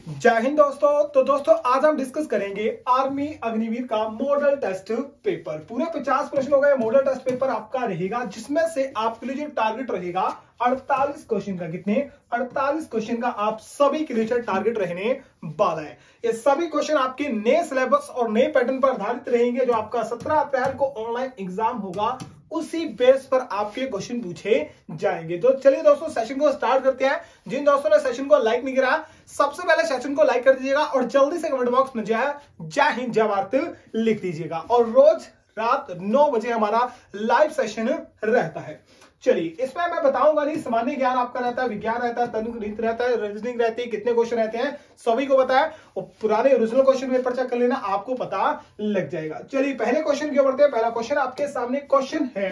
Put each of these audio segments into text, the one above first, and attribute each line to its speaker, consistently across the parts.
Speaker 1: जय हिंद दोस्तों। तो दोस्तों आज हम डिस्कस करेंगे आर्मी अग्निवीर का मॉडल टेस्ट पेपर। पूरे 50 प्रश्न हो गए। मॉडल टेस्ट पेपर आपका रहेगा जिसमें से आपके लिए जो टारगेट रहेगा 48 क्वेश्चन का। कितने? 48 क्वेश्चन का आप सभी के लिए टारगेट रहने वाला है। ये सभी क्वेश्चन आपके नए सिलेबस और नए पैटर्न पर आधारित रहेंगे। जो आपका 17 अप्रैल को ऑनलाइन एग्जाम होगा उसी बेस पर आपके क्वेश्चन पूछे जाएंगे। तो चलिए दोस्तों सेशन को स्टार्ट करते हैं। जिन दोस्तों ने सेशन को लाइक नहीं करा सबसे पहले सेशन को लाइक कर दीजिएगा और जल्दी से कमेंट बॉक्स में जय हिंद जय भारत लिख दीजिएगा। और रोज रात 9 बजे हमारा लाइव सेशन रहता है। चलिए इसमें मैं बताऊंगा नहीं, सामान्य ज्ञान आपका रहता है, विज्ञान रहता है, तर्क रीति रहता है, रीजनिंग रहती है, कितने क्वेश्चन रहते हैं सभी को पता है। और पुराने ओरिजिनल क्वेश्चन पेपर चेक कर लेना, आपको पता लग जाएगा। चलिए पहले क्वेश्चन की ओर बढ़ते हैं। पहला क्वेश्चन आपके सामने क्वेश्चन है,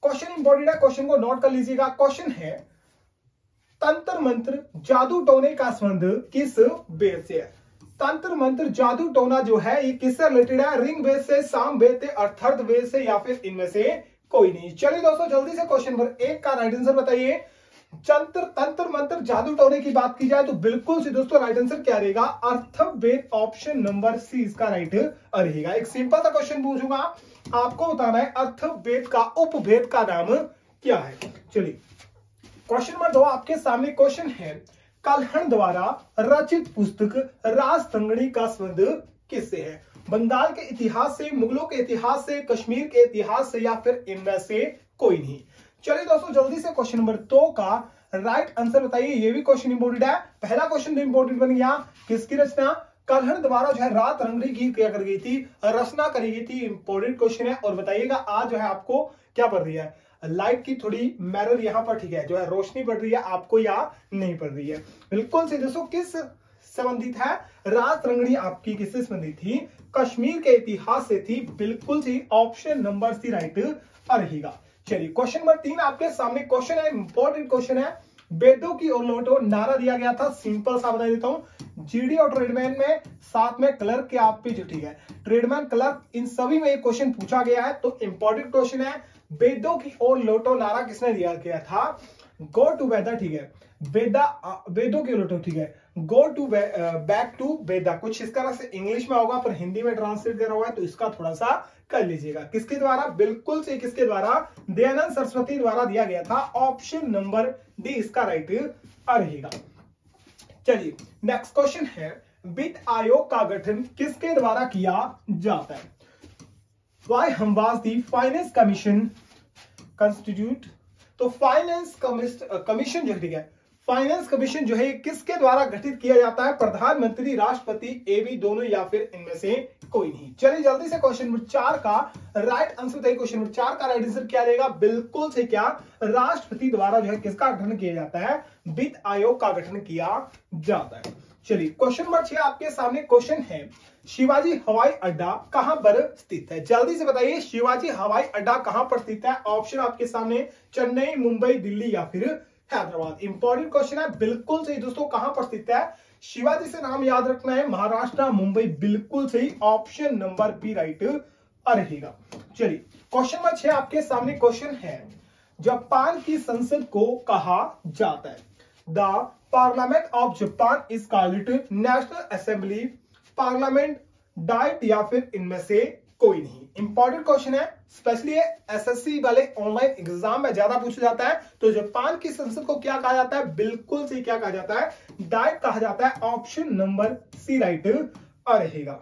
Speaker 1: क्वेश्चन इंपॉर्टेंट है, क्वेश्चन को नोट कर लीजिएगा। क्वेश्चन है तंत्र मंत्र जादू टोने का संबंध किस वेद से है? तंत्र मंत्र जादू टोना जो है ये किससे रिलेटेड है? रिंग वेद से, साम वेद से, अर्थर्व वेद से या फिर इनमें से कोई नहीं। चलिए दोस्तों जल्दी से क्वेश्चन नंबर 1 का राइट आंसर बताइए। तंत्र मंत्र जादू टोने की बात की जाए तो बिल्कुल से दोस्तों राइट आंसर क्या रहेगा? अर्थव वेद, ऑप्शन नंबर सी इसका राइट रहेगा। एक सिंपल सा क्वेश्चन पूछूंगा, आपको बताना है अर्थव वेद का उपवेद का नाम क्या है। चलिए क्वेश्चन नंबर 2 आपके सामने क्वेश्चन है कल्हण द्वारा रचित पुस्तक राजतंगड़ी का संबंध किससे है? बंगाल के इतिहास से, मुगलों के इतिहास से, कश्मीर के इतिहास से या फिर इनमें से कोई नहीं। चलिए दोस्तों जल्दी से क्वेश्चन नंबर 2 का राइट आंसर बताइए। ये भी क्वेश्चन इंपोर्टेंट है। पहला क्वेश्चन तो इंपोर्टेंट बन गया। किसकी रचना? कल्हण द्वारा जो है रात रंगड़ी की क्या कर गई थी? रचना करी गई थी। इंपोर्टेंट क्वेश्चन है। और बताइएगा आज जो है आपको क्या पड़ रही है? लाइट की थोड़ी मिरर यहाँ पर ठीक है जो है रोशनी पड़ रही है आपको या नहीं पड़ रही है? बिल्कुल से दोस्तों किस संबंधित है? रात रंगड़ी आपकी किससे संबंधित थी? कश्मीर के इतिहास से थी। बिल्कुल C option number C right रहेगा। चलिए क्वेश्चन नंबर 3 आपके सामने क्वेश्चन है, इंपॉर्टेंट क्वेश्चन है। वेदों की ओर लौटो नारा दिया गया था। सिंपल सा बता देता हूं। जीडी और ट्रेडमैन में साथ में क्लर्क के आप पे जो ठीक है ट्रेडमैन क्लर्क इन सभी में एक क्वेश्चन पूछा गया है। तो इंपॉर्टेंट क्वेश्चन है वेदों की ओर लौटो नारा किसने दिया गया था? गो टू वेदा ठीक है वेदों की ओर लौटो ठीक है गो टू बैक टू वेदा। कुछ इस तरह से इंग्लिश में होगा पर हिंदी में ट्रांसलेट कर रहा है तो इसका थोड़ा सा कर लीजिएगा। किसके द्वारा? बिल्कुल से किसके द्वारा? दयानंद सरस्वती द्वारा दिया गया था। ऑप्शन नंबर डी इसका राइट रहेगा। चलिए नेक्स्ट क्वेश्चन है वित्त आयोग का गठन किसके द्वारा किया जाता है? Why was the Finance Commission constitute? तो फाइनेंस कमीशन जो ठीक है फाइनेंस कमीशन जो है किसके द्वारा गठित किया जाता है? प्रधानमंत्री, राष्ट्रपति, ए बी दोनों या फिर इनमें से कोई नहीं। चलिए जल्दी से क्वेश्चन नंबर 4 का राइट आंसर बताइए। क्वेश्चन नंबर 4 का राइट आंसर क्या रहेगा? बिल्कुल से क्या राष्ट्रपति द्वारा जो है किसका गठन किया जाता है? वित्त आयोग का गठन किया जाता है। चलिए क्वेश्चन नंबर 6 आपके सामने क्वेश्चन है शिवाजी हवाई अड्डा कहां पर स्थित है? जल्दी से बताइए शिवाजी हवाई अड्डा कहां पर स्थित है? ऑप्शन आपके सामने चेन्नई, मुंबई, दिल्ली या फिर हैदराबाद। इंपॉर्टेंट क्वेश्चन है। बिल्कुल सही दोस्तों कहां पर स्थित है? शिवाजी से नाम याद रखना है, महाराष्ट्र, मुंबई। बिल्कुल सही ऑप्शन नंबर बी राइट रहेगा। चलिए क्वेश्चन नंबर 6 आपके सामने क्वेश्चन है जापान की संसद को कहा जाता है? The parliament of Japan is called national assembly, parliament, diet या फिर इनमें से कोई नहीं। इंपॉर्टेंट क्वेश्चन है, स्पेशली एसएससी वाले ऑनलाइन एग्जाम में ज्यादा पूछा जाता है। तो जापान की संसद को क्या कहा जाता है? बिल्कुल से क्या कहा जाता है? डाइट कहा जाता है। ऑप्शन नंबर सी राइट रहेगा।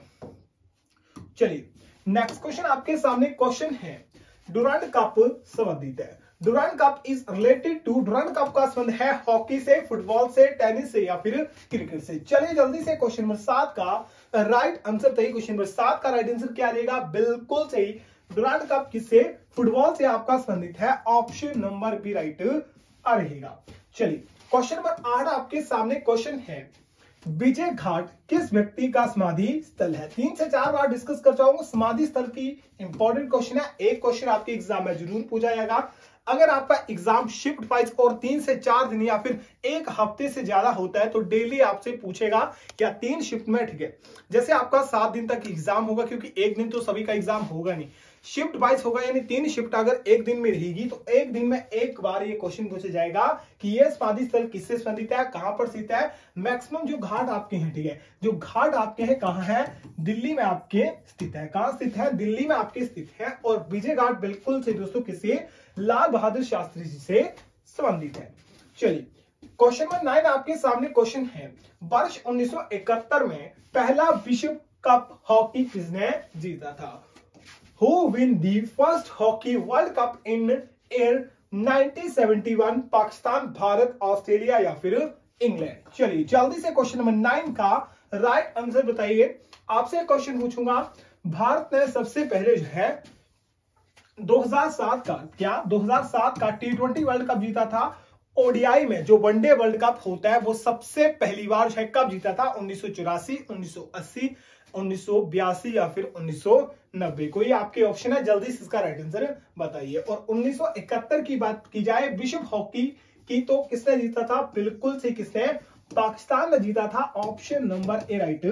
Speaker 1: चलिए नेक्स्ट क्वेश्चन आपके सामने क्वेश्चन है डुरांड कप संबंधित है। Durand Cup is related to, Durand Cup का संबंध है हॉकी से, फुटबॉल से, टेनिस से या फिर क्रिकेट से। चलिए जल्दी से क्वेश्चन नंबर 7 का राइट आंसर बताइए। क्वेश्चन नंबर 7 का राइट आंसर क्या रहेगा? बिल्कुल सही डुरांड कप किससे? फुटबॉल से आपका संबंधित है। ऑप्शन नंबर बी राइट रहेगा। चलिए क्वेश्चन नंबर 8 आपके सामने क्वेश्चन है विजय घाट किस व्यक्ति का समाधि स्थल है? 3 से 4 बार डिस्कस कर जाऊंगा समाधि स्थल की। इंपॉर्टेंट क्वेश्चन है। एक क्वेश्चन आपके एग्जाम में जरूर पूछा जाएगा। अगर आपका एग्जाम शिफ्ट वाइज और 3 से 4 दिन या फिर एक हफ्ते से ज्यादा होता है तो डेली आपसे पूछेगा क्या 3 शिफ्ट में ठीक है। जैसे आपका 7 दिन तक एग्जाम होगा क्योंकि एक दिन तो सभी का एग्जाम होगा नहीं। शिफ्ट वाइज होगा, यानी 3 शिफ्ट अगर एक दिन में रहेगी तो एक दिन में एक बार ये क्वेश्चन पूछा जाएगा कि ये समाधि स्थल किससे संबंधित है, कहां पर स्थित है। मैक्सिमम जो घाट आपके हैं, ठीक है, जो घाट आपके हैं कहां है, दिल्ली में आपके स्थित है। कहां स्थित है, दिल्ली में आपके स्थित है। और विजय घाट बिल्कुल से दोस्तों किसी लाल बहादुर शास्त्री जी से संबंधित है। चलिए क्वेश्चन नंबर 9 आपके सामने क्वेश्चन है, वर्ष 1971 में पहला विश्व कप हॉकी किसने जीता था। Who win the first hockey world cup in year 1971? Pakistan, Bharat, Australia या फिर इंग्लैंड। चलिए जल्दी से क्वेश्चन नंबर 9 का राइट आंसर बताइए। आपसे क्वेश्चन पूछूंगा, भारत ने सबसे पहले जो है 2007 का 2007 का T20 वर्ल्ड कप जीता था। ओडीआई में जो वनडे वर्ल्ड कप होता है वो सबसे पहली बार जो है कब जीता था, 1984, 1980, 1982 या फिर 1990। कोई आपके ऑप्शन है, जल्दी से इसका राइट आंसर बताइए। और 1971 की बात की जाए विश्व हॉकी की तो किसने जीता था, बिल्कुल से किसने, पाकिस्तान ने जीता था। ऑप्शन नंबर ए राइट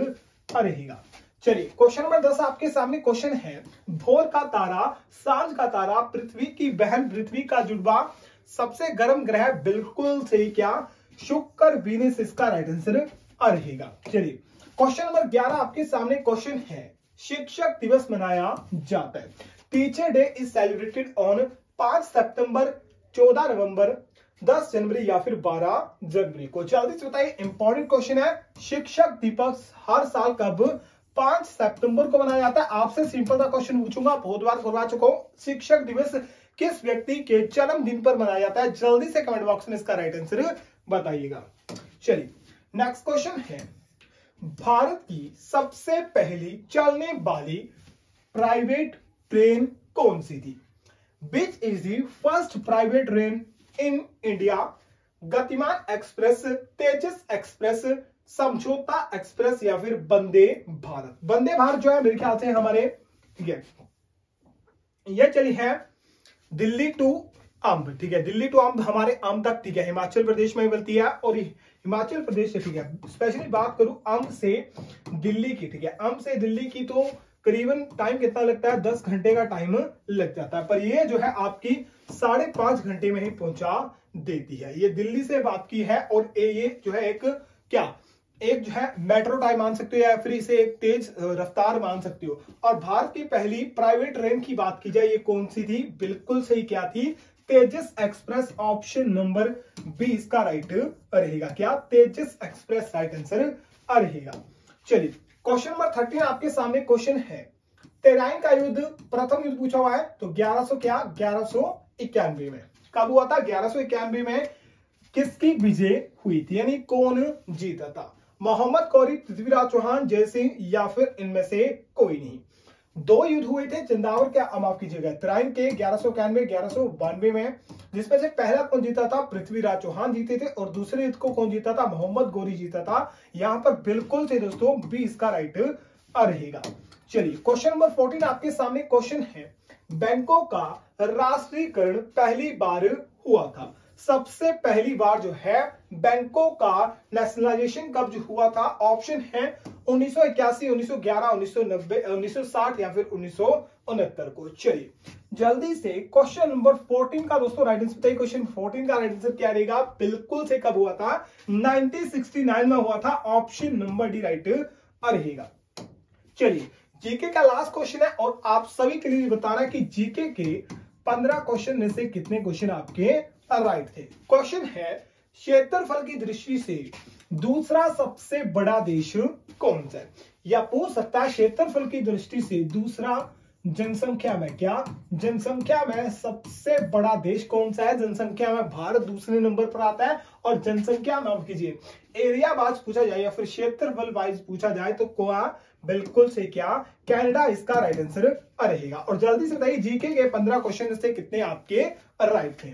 Speaker 1: रहेगा। चलिए क्वेश्चन नंबर 10 आपके सामने क्वेश्चन है, भोर का तारा, सांझ का तारा, पृथ्वी की बहन, पृथ्वी का जुड़वा, सबसे गर्म ग्रह, बिल्कुल सही क्या, शुक्र, वीनस, इसका राइट आंसर रहेगा। चलिए क्वेश्चन नंबर 11 आपके सामने क्वेश्चन है, शिक्षक दिवस मनाया जाता है। Teacher day is celebrated on 5 सितंबर, 14 नवंबर, 10 जनवरी या फिर 12 जनवरी को। जल्दी से बताइए, इंपॉर्टेंट क्वेश्चन है, शिक्षक दिवस हर साल कब, 5 सितंबर को मनाया जाता है। आपसे सिंपल सा क्वेश्चन पूछूंगा, बहुत बार करवा चुका हूं, शिक्षक दिवस किस व्यक्ति के जन्मदिन पर मनाया जाता है। जल्दी से कमेंट बॉक्स में इसका राइट आंसर बताइएगा। चलिए नेक्स्ट क्वेश्चन है, भारत की सबसे पहली चलने वाली प्राइवेट ट्रेन कौन सी थी। Which is the first private train in India. गतिमान एक्सप्रेस, तेजस एक्सप्रेस, समझौता एक्सप्रेस या फिर वंदे भारत। वंदे भारत जो है मेरे ख्याल से हमारे, ठीक है, यह चली है दिल्ली टू अम्ब, ठीक है, दिल्ली टू अम्ब हमारे अम्ब तक, ठीक है, हिमाचल प्रदेश में मिलती है। और हिमाचल प्रदेश से, ठीक है, स्पेशली बात करूं अम्ब से दिल्ली की, ठीक है, अम्ब से दिल्ली की तो करीबन टाइम कितना लगता है, 10 घंटे का टाइम लग जाता है, पर ये जो है आपकी 5.5 घंटे में ही पहुंचा देती है। ये दिल्ली से आपकी है। और ये जो है एक क्या, एक जो है मेट्रो टाइम मान सकते हो या फिर इसे एक तेज रफ्तार मान सकते हो। और भारत की पहली प्राइवेट ट्रेन की बात की जाए, ये कौन सी थी, बिल्कुल सही क्या थी, तेजस एक्सप्रेस। ऑप्शन नंबर बी इसका राइट रहेगा, क्या, तेजस एक्सप्रेस राइट आंसर रहेगा। चलिए क्वेश्चन नंबर 13 आपके सामने क्वेश्चन है, तेराइन का युद्ध, प्रथम युद्ध पूछा हुआ है, तो 1191 में कब हुआ था, 1191 में किसकी विजय हुई थी, यानी कौन जीता था। मोहम्मद गौरी, पृथ्वीराज चौहान, जय सिंह या फिर इनमें से कोई नहीं। 2 युद्ध हुए थे चंदावर के, माफ कीजिएगा, तराइन के 1191, 1192 में, जिसमें से पहला कौन जीता था, पृथ्वीराज चौहान जीते थे। और दूसरे युद्ध को कौन जीता था, मोहम्मद गौरी जीता था। यहां पर बिल्कुल से दोस्तों बी इसका राइट रहेगा। चलिए क्वेश्चन नंबर 14 आपके सामने क्वेश्चन है, बैंकों का राष्ट्रीयकरण पहली बार हुआ था। सबसे पहली बार जो है बैंकों का नेशनलाइजेशन कब जो हुआ था। ऑप्शन है 1981, 1911, 1990, 1960 या फिर 1969 को। चलिए जल्दी से क्वेश्चन नंबर 14 का दोस्तों राइट आंसर बताइए। क्वेश्चन 14 का राइट आंसर क्या रहेगा, बिल्कुल से कब हुआ था, 1969 में हुआ था। ऑप्शन नंबर डी राइट रहेगा। चलिए जीके का लास्ट क्वेश्चन है और आप सभी के लिए बताना कि जीके के 15 क्वेश्चन में से कितने क्वेश्चन आपके राइट थे। क्वेश्चन है, क्षेत्रफल की दृष्टि से दूसरा सबसे बड़ा देश कौन सा है। या पूछ सकता है क्षेत्रफल की दृष्टि से दूसरा जनसंख्या में, क्या जनसंख्या में सबसे बड़ा देश कौन सा है। जनसंख्या में भारत दूसरे नंबर पर आता है। और जनसंख्या माफ कीजिए एरिया वाइज पूछा जाए या फिर क्षेत्रफल वाइज पूछा जाए तो क्या, बिल्कुल से क्या, कनाडा इसका राइट आंसर रहेगा। और जल्दी से बताइए जीके के 15 क्वेश्चन से कितने आपके राइट थे।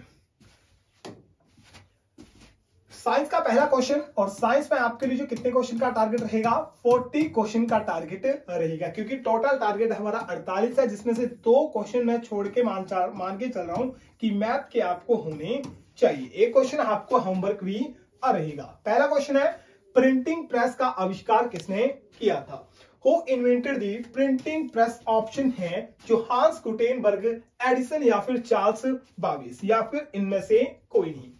Speaker 1: साइंस का पहला क्वेश्चन, और साइंस में आपके लिए जो कितने क्वेश्चन का टारगेट रहेगा, 40 क्वेश्चन का टारगेट रहेगा, क्योंकि टोटल टारगेट हमारा 48 है, जिसमें से 2 क्वेश्चन मैं छोड़ के मान के चल रहा हूं कि मैथ के आपको होने चाहिए। एक क्वेश्चन आपको होमवर्क भी रहेगा। पहला क्वेश्चन है, प्रिंटिंग प्रेस का आविष्कार किसने किया था। Who invented the printing press option है, जो हांस गुटेनबर्ग, एडिसन या फिर चार्ल्स बाबेज, या फिर इनमें से कोई नहीं।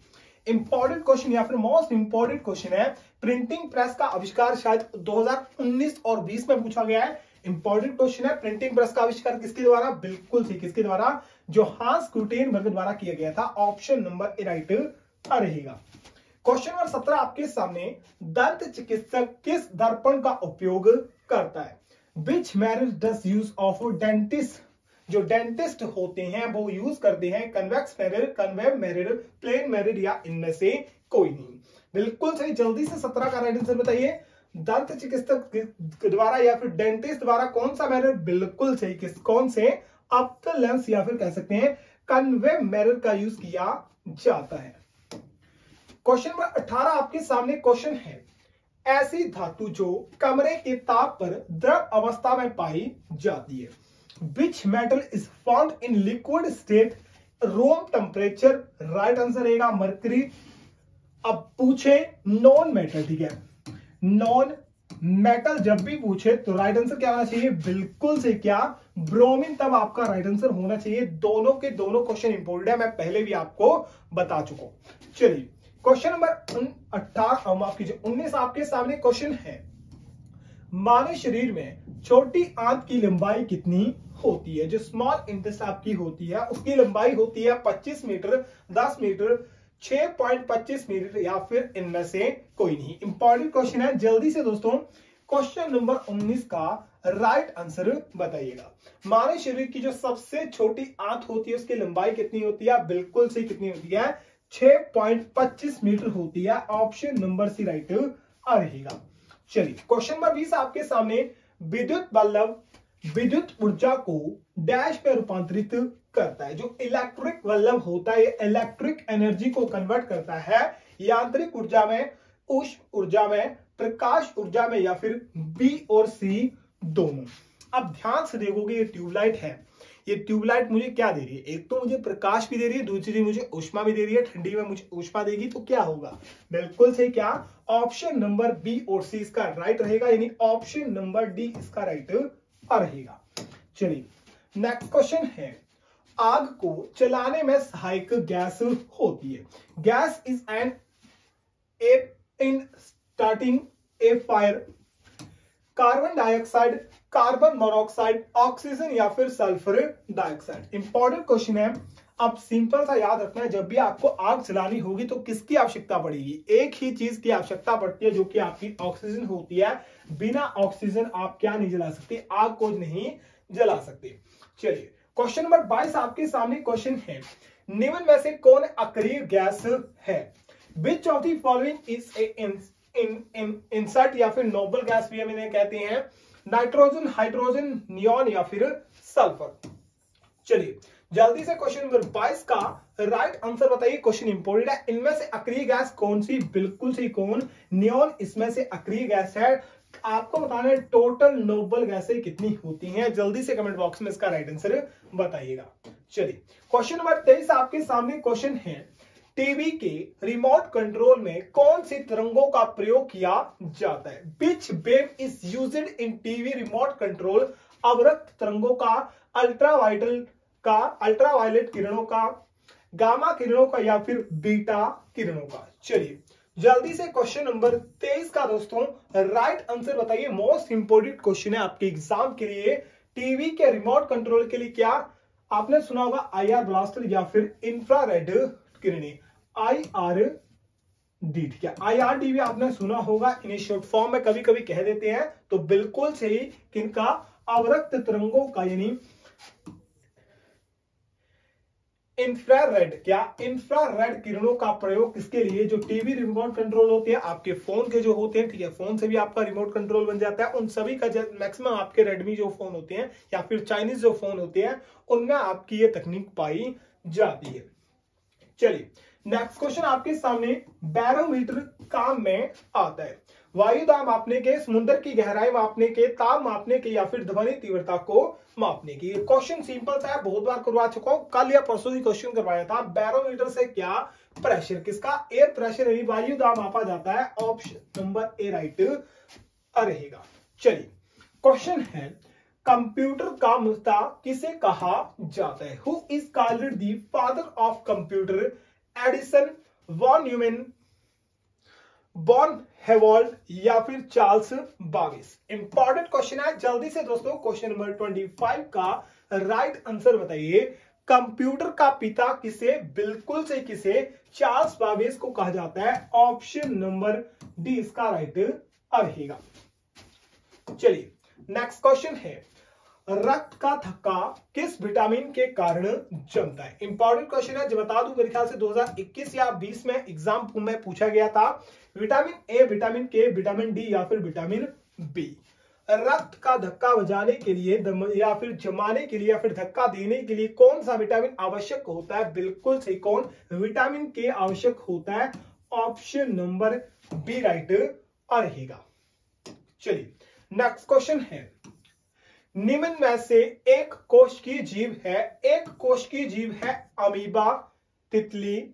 Speaker 1: इंपॉर्टेंट क्वेश्चन या फिर मोस्ट इंपॉर्टेंट क्वेश्चन है, प्रिंटिंग प्रेस का आविष्कार शायद 2019 और 20 में पूछा गया है। इंपॉर्टेंट क्वेश्चन है, प्रिंटिंग प्रेस का आविष्कार किसके द्वारा? बिल्कुल सही, किसके द्वारा? जो हांस गुटेनबर्ग द्वारा किया गया था। ऑप्शन नंबर ए राइट रहेगा। क्वेश्चन नंबर 17 आपके सामने, दंत चिकित्सक किस दर्पण का उपयोग करता है? Which mirror does use of dentist, जो डेंटिस्ट होते हैं वो यूज करते हैं convex mirror, concave mirror, plane mirror, या इनमें से कोई नहीं। बिल्कुल सही, जल्दी से 17 का राइट आंसर बताइए। दंत चिकित्सक द्वारा या फिर डेंटिस्ट द्वारा कौन सा मेरिट? बिल्कुल सही, किस कौन से? ऑप्टिकल लेंस या फिर कह सकते हैं कन्वेव मेरिट का यूज किया जाता है। क्वेश्चन नंबर 18 आपके सामने क्वेश्चन है, ऐसी धातु जो कमरे के ताप पर द्रव अवस्था में पाई जाती है। Which metal is found in liquid state room temperature? Right answer रहेगा मरकरी। अब पूछे नॉन मेटल, ठीक है, नॉन मेटल जब भी पूछे तो राइट आंसर क्या होना चाहिए? बिल्कुल से क्या? ब्रोमीन, तब आपका राइट आंसर होना चाहिए। दोनों के दोनों क्वेश्चन इंपोर्टेंट है, मैं पहले भी आपको बता चुका हूं। चलिए क्वेश्चन नंबर 18 माफ कीजिए 19 आपके सामने क्वेश्चन है, मानव शरीर में छोटी आंत की लंबाई कितनी होती है? जो स्मॉल इंटेस्टाइन आपकी होती है उसकी लंबाई होती है 25 मीटर, 10 मीटर, 6.25 मीटर, या फिर इनमें से कोई नहीं। इंपॉर्टेंट क्वेश्चन है, जल्दी से दोस्तों क्वेश्चन नंबर 19 का राइट आंसर बताइएगा। मानव शरीर की जो सबसे छोटी आंत होती है उसकी लंबाई कितनी होती है? बिल्कुल सही, कितनी होती है? 6.25 मीटर होती है। ऑप्शन नंबर सी राइट रहेगा। चलिए क्वेश्चन नंबर 20 आपके सामने, विद्युत बल्ब विद्युत ऊर्जा को डैश में रूपांतरित करता है। जो इलेक्ट्रिक बल्ब होता है इलेक्ट्रिक एनर्जी को कन्वर्ट करता है यांत्रिक ऊर्जा में, ऊष्म ऊर्जा में, प्रकाश ऊर्जा में, या फिर बी और सी दोनों। अब ध्यान से देखोगे, ये ट्यूबलाइट है, ये ट्यूबलाइट मुझे क्या दे रही है? एक तो मुझे प्रकाश भी दे रही है, दूसरी मुझे ऊष्मा भी दे रही है। ठंडी में मुझे ऊष्मा देगी तो क्या होगा? बिल्कुल सही, क्या? ऑप्शन नंबर बी और सी इसका राइट रहेगा, यानी ऑप्शन नंबर डी इसका राइट रहेगा। चलिए नेक्स्ट क्वेश्चन है, आग को चलाने में सहायक गैस होती है। Gas is an in starting A fire, carbon dioxide, carbon monoxide, oxygen, या फिर सल्फर डाइऑक्साइड। इंपॉर्टेंट क्वेश्चन है। अब सिंपल सा याद रखना है, जब भी आपको आग जलानी होगी तो किसकी आवश्यकता पड़ेगी? एक ही चीज की आवश्यकता पड़ती है, जो कि आपकी ऑक्सीजन होती है। बिना ऑक्सीजन आप क्या नहीं जला सकते? आग को नहीं जला सकते। चलिए क्वेश्चन नंबर 22 आपके सामने क्वेश्चन है, निम्न में से कौन अक्रिय गैस है? Which of the following is insert, या फिर नोबल गैस भी हम इन्हें कहते हैं? नाइट्रोजन, हाइड्रोजन, नियॉन, या फिर सल्फर। चलिए जल्दी से क्वेश्चन नंबर 22 का राइट आंसर बताइए। क्वेश्चन इंपोर्टेंट है, इनमें से अक्रिय गैस कौन सी? बिल्कुल सही, कौन? नियॉन इसमें से अक्रिय गैस है। आपको बताना है टोटल नोबल गैसें कितनी होती हैं। जल्दी से कमेंट बॉक्स में इसका राइट आंसर बताइएगा। चलिए क्वेश्चन नंबर 23 आपके सामने क्वेश्चन है, टीवी के रिमोट कंट्रोल में कौन सी तरंगों का प्रयोग किया जाता है? Which wave is used in TV remote control? अवरक्त तरंगों का, अल्ट्रावायलेट किरणों का, गामा किरणों का, या फिर बीटा किरणों का। चलिए जल्दी से क्वेश्चन नंबर 23 का दोस्तों राइट आंसर बताइए। मोस्ट इंपोर्टेंट क्वेश्चन है आपके एग्जाम के लिए। टीवी के रिमोट कंट्रोल के लिए क्या आपने सुना होगा? आईआर ब्लास्टर या फिर इंफ्रारेड किरणें, IRD। ठीक है, IRD भी आपने सुना होगा, इन्हें शॉर्ट फॉर्म में कभी कभी कह देते हैं। तो बिल्कुल सही, किनका? अवरक्त तरंगों का, यानी इंफ्रारेड, क्या? इंफ्रारेड किरणों का प्रयोग किसके लिए? जो टीवी रिमोट कंट्रोल होते हैं आपके फोन के जो होते हैं, ठीक है, फोन से भी आपका रिमोट कंट्रोल बन जाता है। उन सभी का मैक्सिमम आपके रेडमी जो फोन होते हैं या फिर चाइनीज जो फोन होते हैं उनमें आपकी ये तकनीक पाई जाती है। चलिए नेक्स्ट क्वेश्चन आपके सामने, बैरोमीटर काम में आता है। वायु दाब मापने के, समुद्र की गहराई मापने के, ताप मापने के, या फिर ध्वनि तीव्रता को मापने की। क्वेश्चन सिंपल था, बहुत बार करवा चुका हूं, कल या परसों ही क्वेश्चन करवाया था। बैरोमीटर से क्या? प्रेशर, किसका? एयर प्रेशर, यानी वायु दाब मापा जाता है। ऑप्शन नंबर ए राइट रहेगा। चलिए क्वेश्चन है कंप्यूटर का मुफ्ता किसे कहा जाता है? Who is called the father of computer? Edison, von Neumann, बॉन हेवॉल्ड या फिर चार्ल्स बाबेज? इंपॉर्टेंट क्वेश्चन है, जल्दी से दोस्तों क्वेश्चन नंबर 25 का राइट आंसर बताइए। कंप्यूटर का पिता किसे, बिल्कुल से किसे, चार्ल्स बाबेज को कहा जाता है। ऑप्शन नंबर डी इसका राइट रहेगा। चलिए नेक्स्ट क्वेश्चन है, रक्त का थक्का किस विटामिन के कारण जमता है? इंपॉर्टेंट क्वेश्चन है, जो बता दूं मेरे ख्याल से 2021 या 20 में एग्जाम में पूछा गया था। विटामिन ए, विटामिन के, विटामिन डी या फिर विटामिन बी। रक्त का धक्का बजाने के लिए या फिर जमाने के लिए या फिर धक्का देने के लिए कौन सा विटामिन आवश्यक होता है? बिल्कुल सही, कौन? विटामिन के आवश्यक होता है। ऑप्शन नंबर बी राइट रहेगा। चलिए नेक्स्ट क्वेश्चन है, निम्न में से एक कोश की जीव है, एक कोश की जीव है अमीबा, तितली,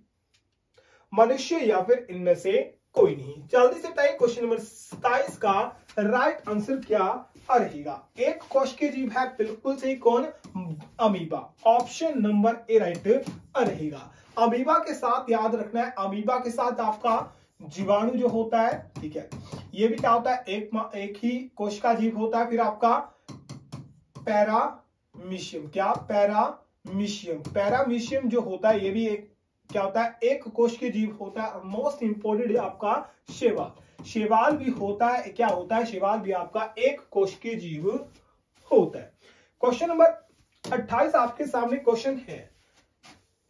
Speaker 1: मनुष्य या फिर इनमें से कोई नहीं? जल्दी से बताइए क्वेश्चन नंबर 27 का राइट आंसर क्या रहेगा? एक कोश की जीव है, बिल्कुल सही, कौन? Amoeba. Option number A right रहेगा। अमीबा के साथ याद रखना है, अमीबा के साथ आपका जीवाणु जो होता है, ठीक है, ये भी क्या होता है, एक ही कोश का जीव होता है। फिर आपका पैरामीशियम, क्या? पैरामीशियम, पैरामीशियम जो होता है ये भी एक क्या होता है, एक कोश के जीव होता है। मोस्ट इंपोर्टेंट आपका शैवाल, शैवाल भी होता है, क्या होता है, शैवाल भी आपका एक कोश के जीव होता है। क्वेश्चन नंबर 28 आपके सामने क्वेश्चन है,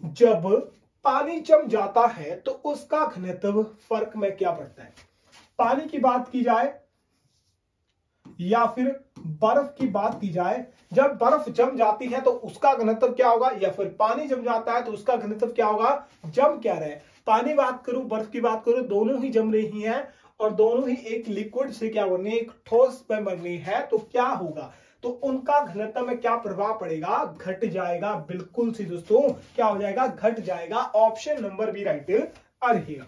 Speaker 1: जब पानी जम जाता है तो उसका घनत्व फर्क में क्या पड़ता है? पानी की बात की जाए या फिर बर्फ की बात की जाए, जब बर्फ जम जाती है तो उसका घनत्व क्या होगा, या फिर पानी जम जाता है तो उसका घनत्व क्या होगा? जम क्या रहे, पानी बात करूं, बर्फ की बात करूं, दोनों ही जम रही हैं और दोनों ही एक लिक्विड से क्या बन रही है, एक ठोस में बन रही है, तो क्या होगा? तो उनका घनत्व में क्या प्रभाव पड़ेगा? घट जाएगा। बिल्कुल सी दोस्तों, क्या हो जाएगा? घट जाएगा। ऑप्शन नंबर बी राइट रहेगा।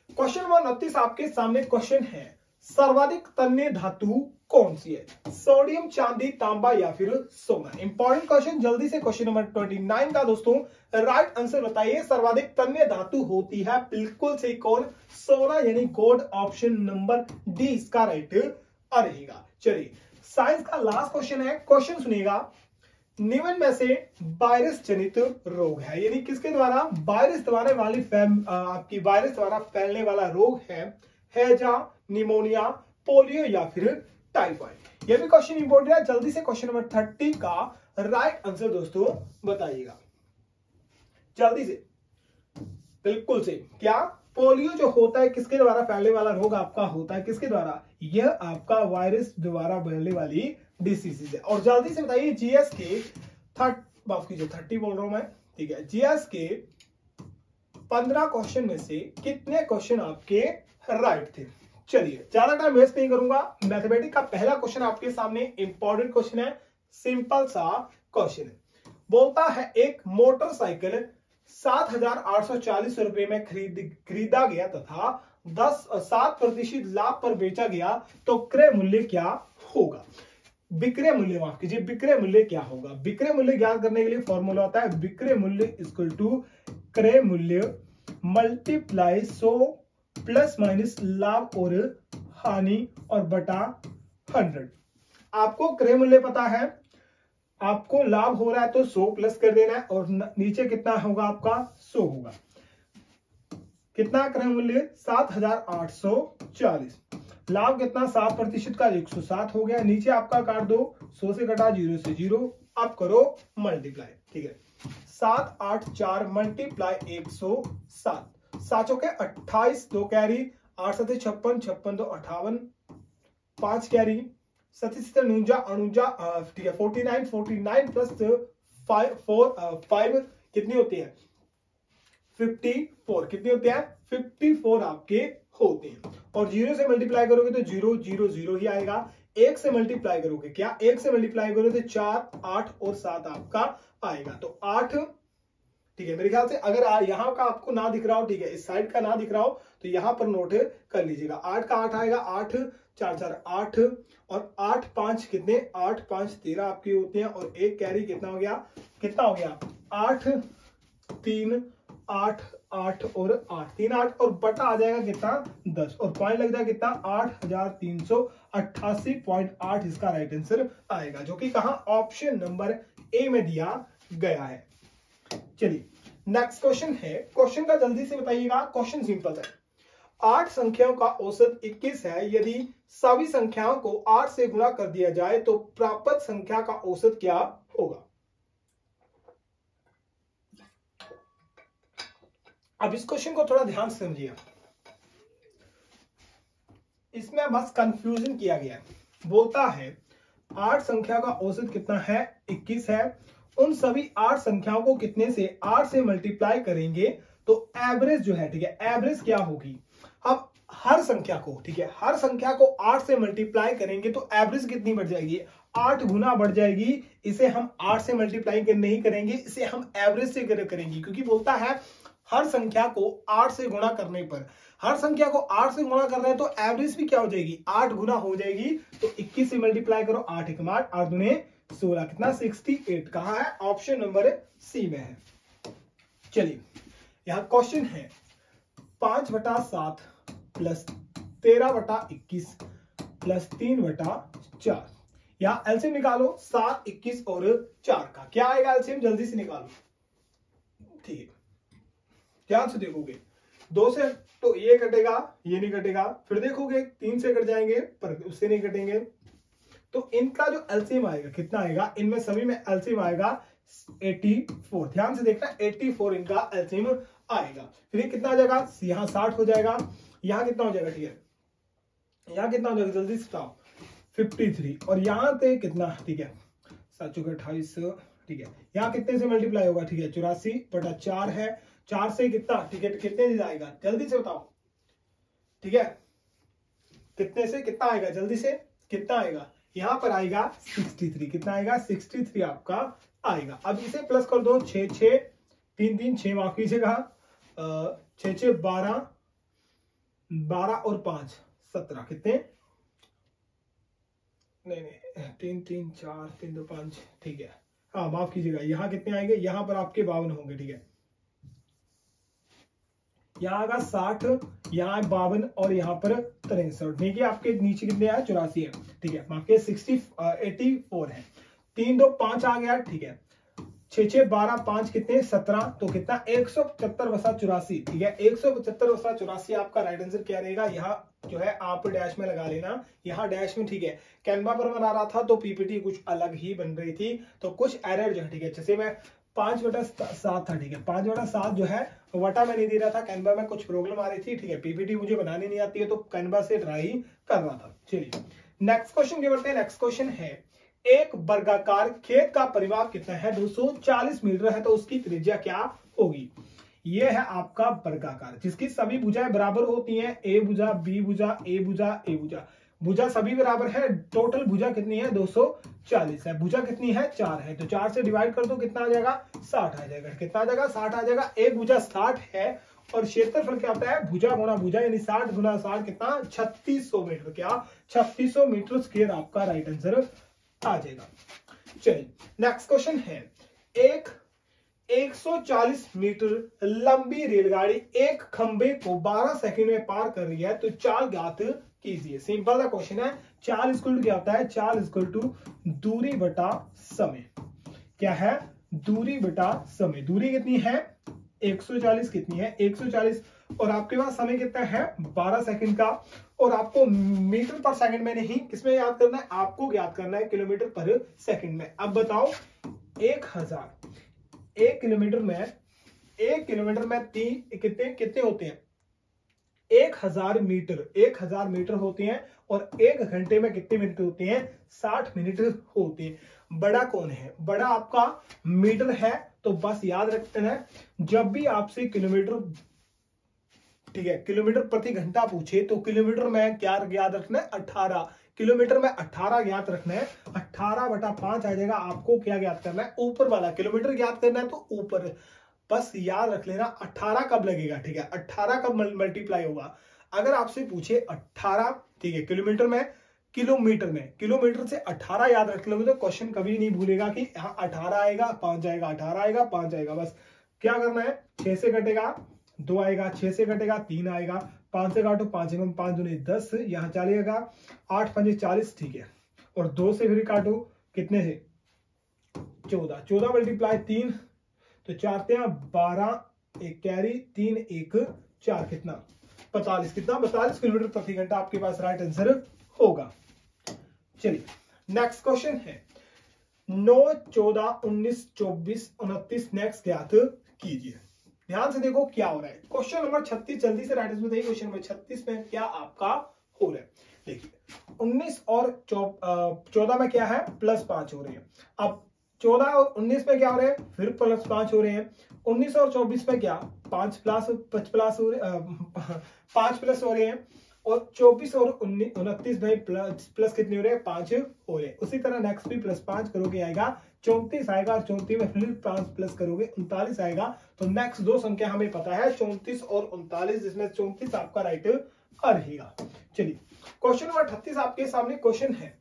Speaker 1: क्वेश्चन नंबर 29 आपके सामने क्वेश्चन है, सर्वाधिक तन्य धातु कौन सी है? सोडियम, चांदी, तांबा या फिर सोना? इंपॉर्टेंट क्वेश्चन, जल्दी से क्वेश्चन नंबर 29 का दोस्तों राइट आंसर बताइए। सर्वाधिक तन्य धातु होती है, बिल्कुल से, कौन? सोना यानी गोल्ड। ऑप्शन नंबर डी इसका राइट रहेगा। चलिए साइंस का लास्ट क्वेश्चन है, क्वेश्चन सुनिएगा, निम्न में से वायरस जनित रोग है, यानी किसके द्वारा? वायरस द्वारा वाली आपकी वायरस द्वारा फैलने वाला रोग है। हैजा, निमोनिया, पोलियो या फिर टाइफाइड? ये भी क्वेश्चन इंपॉर्टेंट है। जल्दी से क्वेश्चन नंबर 30 का राइट आंसर दोस्तों बताइएगा, जल्दी से, बिल्कुल से। क्या? पोलियो जो होता है किसके द्वारा फैलने वाला रोग आपका होता है, किसके द्वारा? यह आपका वायरस द्वारा फैलने वाली डिसीज है। और जल्दी से बताइए जीएस के 30 बोल रहा हूं मैं, ठीक है, जीएस के 15 क्वेश्चन में से कितने क्वेश्चन आपके राइट थे? चलिए ज्यादा टाइम वेस्ट नहीं करूंगा। मैथमेटिक्स का पहला क्वेश्चन आपके सामने इंपॉर्टेंट क्वेश्चन है, सिंपल सा क्वेश्चन है। बोलता है एक मोटरसाइकिल 7,840 रुपए में खरीदा गया तथा 7% लाभ पर बेचा गया तो क्रय मूल्य क्या होगा? विक्रय मूल्य, माफ कीजिए, विक्रय मूल्य क्या होगा? विक्रय मूल्य ज्ञात करने के लिए फॉर्मूला होता है विक्रय मूल्य इक्वल टू क्रय मूल्य मल्टीप्लाई 100 प्लस माइनस लाभ और हानि और बटा 100। आपको क्रय मूल्य पता है, आपको लाभ हो रहा है तो 100 प्लस कर देना है और नीचे कितना होगा आपका? 100 होगा। कितना क्रय मूल्य? 7,840। लाभ कितना? 7% का 107 हो गया। नीचे आपका काट दो, 100 से घटा 0 से 0, अब करो मल्टीप्लाई, ठीक है। 784 मल्टीप्लाई 107, 7 के 28, 2 कैरी, 8 7 56, 56 2 58, 5 कैरी, 37 49, ठीक है, 49 प्लस 5 कितनी होती है? 54। कितनी होती है? 54 आपके होते हैं। और 0 से मल्टीप्लाई करोगे तो 0 0 0 ही आएगा। 1 से मल्टीप्लाई करोगे, क्या 1 से मल्टीप्लाई करोगे तो 4 8 और 7 आपका आएगा, तो 8, ठीक है। मेरे ख्याल से अगर यहाँ का आपको ना दिख रहा हो, ठीक है, इस साइड का ना दिख रहा हो तो यहाँ पर नोट कर लीजिएगा। 8 का 8 आएगा, 8 4 4 8 और 8 5 कितने, 8 5 13 आपके होते हैं और एक कैरी कितना हो गया, 8 3 8 8 और 8 3 8 और बटा आ जाएगा कितना 10 और पॉइंट लग जाएगा कितना 8388.8 इसका राइट आंसर आएगा, जो कि कहा ऑप्शन नंबर ए में दिया गया है। चलिए नेक्स्ट क्वेश्चन है, क्वेश्चन का जल्दी से बताइएगा। क्वेश्चन सिंपल है, 8 संख्याओं का औसत 21 है, यदि सभी संख्याओं को 8 से गुणा कर दिया जाए तो प्राप्त संख्या का औसत क्या होगा। अब इस क्वेश्चन को थोड़ा ध्यान से समझिए, इसमें बस कंफ्यूजन किया गया है। बोलता है 8 संख्या का औसत कितना है 21 है, उन सभी 8 संख्याओं को कितने से 8 से मल्टीप्लाई करेंगे तो एवरेज जो है, ठीक है, एवरेज क्या होगी। अब हर संख्या को, ठीक है, हर संख्या को 8 से मल्टीप्लाई करेंगे तो एवरेज कितनी बढ़ जाएगी, 8 गुना बढ़ जाएगी। इसे हम 8 से मल्टीप्लाई नहीं करेंगे, इसे हम एवरेज से करेंगे, क्योंकि बोलता है हर संख्या को 8 से गुणा करने पर, हर संख्या को 8 से गुणा कर रहे हैं तो एवरेज भी क्या हो जाएगी, 8 गुना हो जाएगी। तो 21 से मल्टीप्लाई करो, 8 1 8 8 दूने 16, कितना 68, कहां है, ऑप्शन नंबर सी में है। चलिए यहां क्वेश्चन है 5/7 प्लस 13/21 प्लस 3/4, यहां एलसीएम निकालो 7 21 और 4 का, क्या आएगा एलसीएम, जल्दी से निकालो। ठीक है, ध्यान से देखोगे, 2 से तो ये कटेगा, ये नहीं कटेगा, फिर देखोगे 3 से कट जाएंगे पर उससे नहीं कटेंगे, तो इनका जो एलसीएम आएगा कितना आएगा, इनमें सभी में एलसीएम आएगा 84। ध्यान से देखना 84 इनका एलसीएम आएगा। फिर ये कितना आ जाएगा, यहाँ 60 हो जाएगा, यहाँ कितना हो जाएगा, ठीक है, यहाँ कितना हो जाएगा जल्दी से बताओ 53 और यहाँ पे कितना, ठीक है 7 चौके 28, ठीक है, यहाँ कितने से मल्टीप्लाई होगा, ठीक है 84/4 है, 4 से कितना, ठीक है, कितने से आएगा जल्दी से बताओ, ठीक है, कितने से कितना आएगा, जल्दी से कितना आएगा, यहां पर आएगा 63, कितना आएगा 63 आपका आएगा। अब इसे प्लस कर दो, 6 6 3 3 6 माफ कीजिएगा, 6 6 12 12 और 5 17, कितने, नहीं 3 3 4 3 2 5, ठीक है, हाँ माफ कीजिएगा, यहाँ कितने आएंगे, यहाँ पर आपके 52 होंगे, ठीक है, यहाँ आएगा 60, यहाँ 52 और यहाँ पर 63, ठीक है, आपके नीचे कितने आए 84 है, ठीक है, आपके 84 है, 3 2 5 आ गया, ठीक है, 6 6 12 5 कितने 17, तो कितना 175/84, ठीक है, 175/84 आपका राइट आंसर क्या रहेगा। यहाँ जो है आप डैश में लगा लेना, यहाँ डैश में, ठीक है, कैनवा पर बना रहा था तो पीपीटी कुछ अलग ही बन रही थी, तो कुछ एरर जो है, ठीक है, जैसे मैं 5/7 था, ठीक है, 5/7 जो है वटा में नहीं दे रहा था, कैनवा में कुछ प्रॉब्लम आ रही थी, ठीक है, पीपीटी मुझे बनानी नहीं आती है तो कैनवा से ट्राई कर रहा था। चलिए नेक्स्ट क्वेश्चन के बढ़ते हैं। नेक्स्ट क्वेश्चन है, एक वर्गाकार खेत का परिमाप कितना है, 240 मीटर है, तो उसकी त्रिज्या क्या होगी। यह है आपका वर्गाकार जिसकी सभी भुजाएं बराबर होती हैं, ए भुजा बी भुजा ए भुजा ए भुजा, भुजा सभी बराबर है, टोटल भुजा कितनी है 240 है, भुजा कितनी है 4 है, तो 4 से डिवाइड कर दो, कितना आ जाएगा 60 आ जाएगा, कितना आ जाएगा 60 आ जाएगा। एक भुजा 60 है और क्षेत्रफल क्या होता है, भुजा गुणा भुजा, यानी 60 गुणा 60 कितना 3600 मीटर, क्या 3600 मीटर स्क्वायर आपका राइट आंसर आ जाएगा। चलिए नेक्स्ट क्वेश्चन है, एक 140 मीटर लंबी रेलगाड़ी एक खंबे को 12 सेकंड में पार कर रही है, तो चाल ज्ञात कीजिए। सिंपल सा क्वेश्चन है, चाल इक्वल टू क्या होता है, चाल इक्वल टू दूरी बटा समय, क्या है दूरी बटा समय, दूरी कितनी है 140, कितनी है 140 और आपके पास समय कितना है 12 सेकंड का, और आपको मीटर पर सेकंड में नहीं किसमें याद करना है, आपको याद करना है किलोमीटर पर सेकंड में। अब बताओ 1000 1 किलोमीटर में कितने होते हैं 1000 मीटर होते हैं, और 1 घंटे में कितने मिनट होते हैं 60 मिनट होते हैं। बड़ा कौन है, बड़ा आपका मीटर है, तो बस याद रखते हैं जब भी आपसे किलोमीटर, ठीक है, किलोमीटर प्रति घंटा पूछे तो किलोमीटर में क्या याद रखना है 18, किलोमीटर में 18 याद रखना है, 18/5 आ जाएगा। आपको क्या याद करना है, ऊपर वाला किलोमीटर याद करना है, तो ऊपर बस याद रख लेना 18 कब लगेगा, ठीक है, 18 कब मल्टीप्लाई होगा, अगर आपसे पूछे 18, ठीक है, किलोमीटर से 18 याद रख लोगे तो क्वेश्चन कभी नहीं भूलेगा कि यहाँ 18 आएगा 5 जाएगा, 18 आएगा 5 जाएगा। बस क्या करना है, 6 से कटेगा 2 आएगा, 6 से कटेगा 3 आएगा, 5 से काटो 5 एवं 5 दूनी 10, यहाँ चलेगा 8 पंजे 40, ठीक है, और 2 से फिर काटो कितने से 14, 14 मल्टीप्लाई 3 तो 4 12, एक कैरी 3 1 4, कितना 45, कितना 42 किलोमीटर प्रति घंटा आपके पास राइट आंसर होगा। चलिए नेक्स्ट क्वेश्चन है 9 14 19 24 29 नेक्स्ट ज्ञात कीजिए। ध्यान से देखो क्या हो रहा है। क्वेश्चन नंबर 36 जल्दी से राइट आंसर बताइए। क्वेश्चन नंबर 36 में क्या आपका हो रहा है, देखिए 19 और 14 में क्या है +5 हो रही है। अब 14 और 19 में क्या हो रहे हैं, फिर +5 हो रहे हैं। 19 और 24 में क्या 5 प्लस हो रहे 5 प्लस हो रहे हैं, और 24 और 29 में प्लस कितने हो रहे हैं 5 हो रहे हैं। उसी तरह नेक्स्ट भी +5 करोगे आएगा 34 आएगा, और 34 में फिर 5 प्लस करोगे 39 आएगा। तो नेक्स्ट दो संख्या हमें पता है 34 और 39, जिसमें 34 आपका राइट रहेगा। चलिए क्वेश्चन नंबर 38 आपके सामने क्वेश्चन है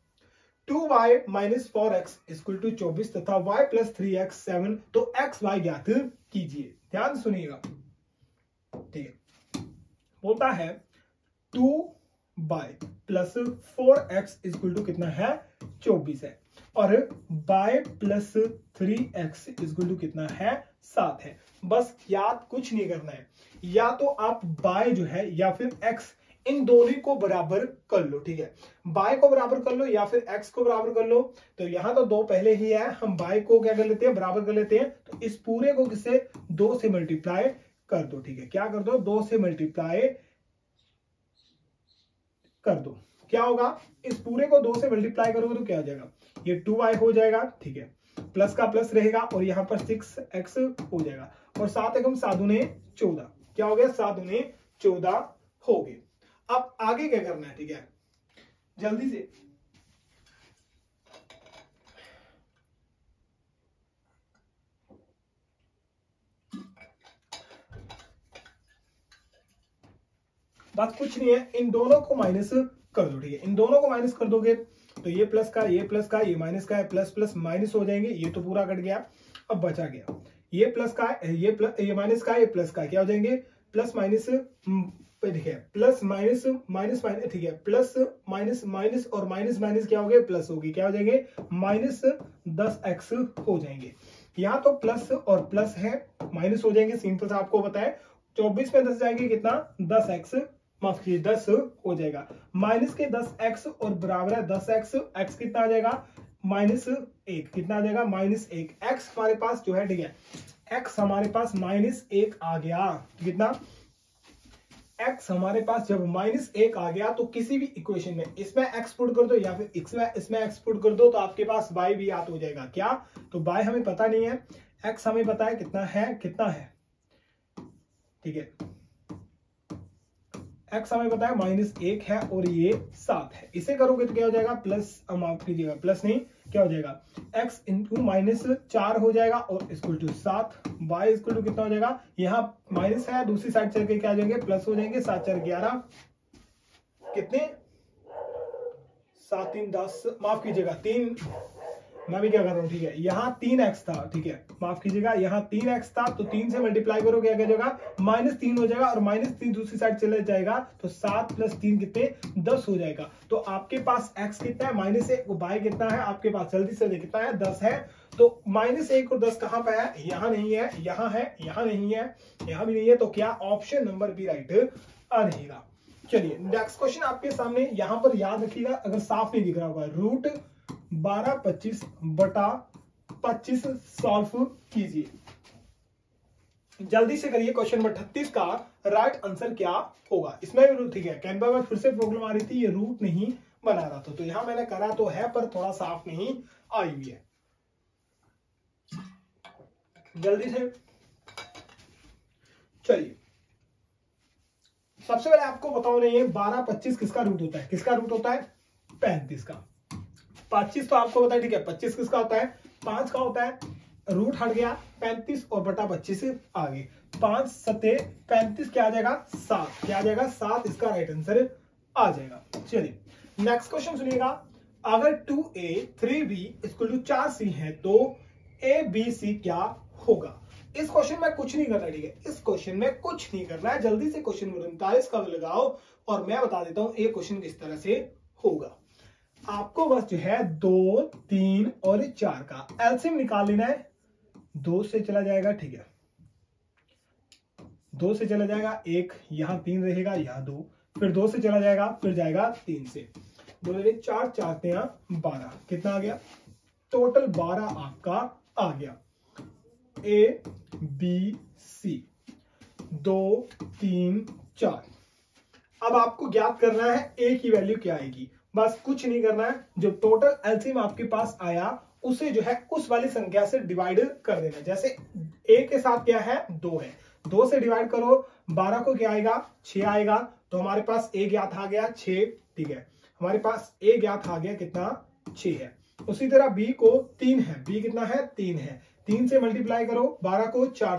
Speaker 1: 2y - 4x = 24 तथा y + 3x 7, तो x y ज्ञात कीजिए। ध्यान सुनिएगा, ठीक है, बोलता है 2y + 4x = कितना है 24 है, और y + 3x = कितना है 7 है। बस याद कुछ नहीं करना है, या तो आप y जो है या फिर x इन दोनों को बराबर कर लो, ठीक है, y को बराबर कर लो या फिर x को बराबर कर लो। तो यहां तो 2 पहले ही है, हम y को क्या कर लेते हैं बराबर कर लेते हैं। तो इस पूरे को किससे 2 से मल्टीप्लाई कर दो, ठीक है, क्या कर दो 2 से मल्टीप्लाई कर दो। क्या होगा, इस पूरे को 2 से मल्टीप्लाई करोगे तो क्या हो जाएगा, ये 2y हो जाएगा, ठीक है, प्लस का प्लस रहेगा, और यहां पर 6x हो जाएगा, और 7 एकम 7 दूने 14, क्या हो गया 7 दूने 14 हो गए। अब आगे क्या करना है, ठीक है, जल्दी से बात कुछ नहीं है, इन दोनों को माइनस कर दो, ठीक है, इन दोनों को माइनस कर दोगे तो ये प्लस का ये प्लस का ये माइनस का है, प्लस प्लस माइनस हो जाएंगे, ये तो पूरा कट गया। अब बचा गया ये प्लस का ये माइनस का ये प्लस का, क्या हो जाएंगे प्लस माइनस, ठीक है, प्लस माइनस माइनस माइनस, ठीक है, प्लस माइनस माइनस और माइनस माइनस क्या हो गए प्लस होगी, क्या हो जाएंगे -10x हो जाएंगे। यहाँ तो प्लस और प्लस है माइनस हो जाएंगे, सिंपल सा आपको बताए 24 में 10 जाएंगे कितना 10x, माफ कीजिए 10 हो जाएगा, माइनस के 10x और बराबर है 10x, x कितना आ जाएगा -1, कितना आ जाएगा -1, x हमारे पास जो है, ठीक है, x हमारे पास -1 आ गया, कितना x हमारे पास जब -1 आ गया तो किसी भी इक्वेशन में इसमें x पुट कर दो या फिर इसमें x पुट कर दो तो आपके पास y भी याद हो जाएगा। क्या, तो y हमें पता नहीं है, x हमें पता है कितना है, ठीक है, x हमें पता है -1 है और ये 7 है। इसे करोगे तो क्या हो जाएगा प्लस, माफ कीजिएगा प्लस नहीं, क्या हो जाएगा x × -4 हो जाएगा और equal to 7, y equal to कितना हो जाएगा, यहाँ माइनस है दूसरी साइड चल के क्या आ जाएंगे प्लस हो जाएंगे, 7 4 11, कितने 7 3 10, माफ कीजिएगा 3, मैं भी क्या कर रहा हूँ, ठीक है, यहाँ 3x था, ठीक है, माफ कीजिएगा यहाँ 3x था, तो 3 से मल्टीप्लाई करो क्या जाएगा -3 हो जाएगा, और -3 दूसरी साइड चले जाएगा तो 7 + 3 कितने 10 हो जाएगा। तो आपके पास x कितना है -1, y कितना है आपके पास, जल्दी से कितना है 10 है। तो -1 और 10 कहां पे है, यहाँ नहीं है, यहाँ है, यहाँ नहीं है, यहाँ भी नहीं है, तो क्या ऑप्शन नंबर बी राइट रहेगा। चलिए नेक्स्ट क्वेश्चन आपके सामने, यहां पर याद रखिएगा अगर साफ नहीं दिख रहा होगा, √12 25 बटा 25 सॉल्व कीजिए। जल्दी से करिए, क्वेश्चन नंबर 38 का राइट आंसर क्या होगा। इसमें भी ठीक है, कैनवा में फिर से प्रॉब्लम आ रही थी, ये रूट नहीं बना रहा था, तो यहां मैंने करा तो है पर थोड़ा साफ नहीं आई हुई है। जल्दी से चलिए, सबसे पहले आपको बताओ नहीं है 12 25 किसका रूट होता है, किसका रूट होता है 35 का। 25 तो आपको पता है, ठीक है, 25 किसका होता है 5 का होता है, रूट हट गया 35 और बटा 25 आ गए। 5 सते 35, क्या आ जाएगा 7, क्या आ जाएगा 7, इसका राइट आंसर आ जाएगा। चलिए नेक्स्ट क्वेश्चन सुनिएगा, अगर 2a 3b = 4c है तो abc क्या होगा। इस क्वेश्चन में कुछ नहीं करना, ठीक है, इस क्वेश्चन में कुछ नहीं करना है, जल्दी से क्वेश्चन 39 का लगाओ और मैं बता देता हूं ये क्वेश्चन किस तरह से होगा। आपको बस जो है 2, 3 और 4 का एलसीएम निकाल लेना है। 2 से चला जाएगा, ठीक है, 2 से चला जाएगा 1, यहां 3 रहेगा, यहां 2, फिर 2 से चला जाएगा, फिर जाएगा 3 से, 2 4 4 12, कितना आ गया, टोटल 12 आपका आ गया। A B C 2 3 4। अब आपको ज्ञात करना है ए की वैल्यू क्या आएगी, बस कुछ नहीं करना है, जो टोटल एलसीएम आपके पास आया उसे जो है उस वाली संख्या से डिवाइड कर देना। जैसे ए के साथ क्या है 2 है, 2 से डिवाइड करो, 12 को क्या आएगा 6 आएगा, तो हमारे पास ए ज्ञात आ गया 6, ठीक है, हमारे पास ए ज्ञात आ गया कितना 6 है। उसी तरह बी को 3 है, बी कितना है 3 है, 3 से मल्टीप्लाई करो, 12 को 4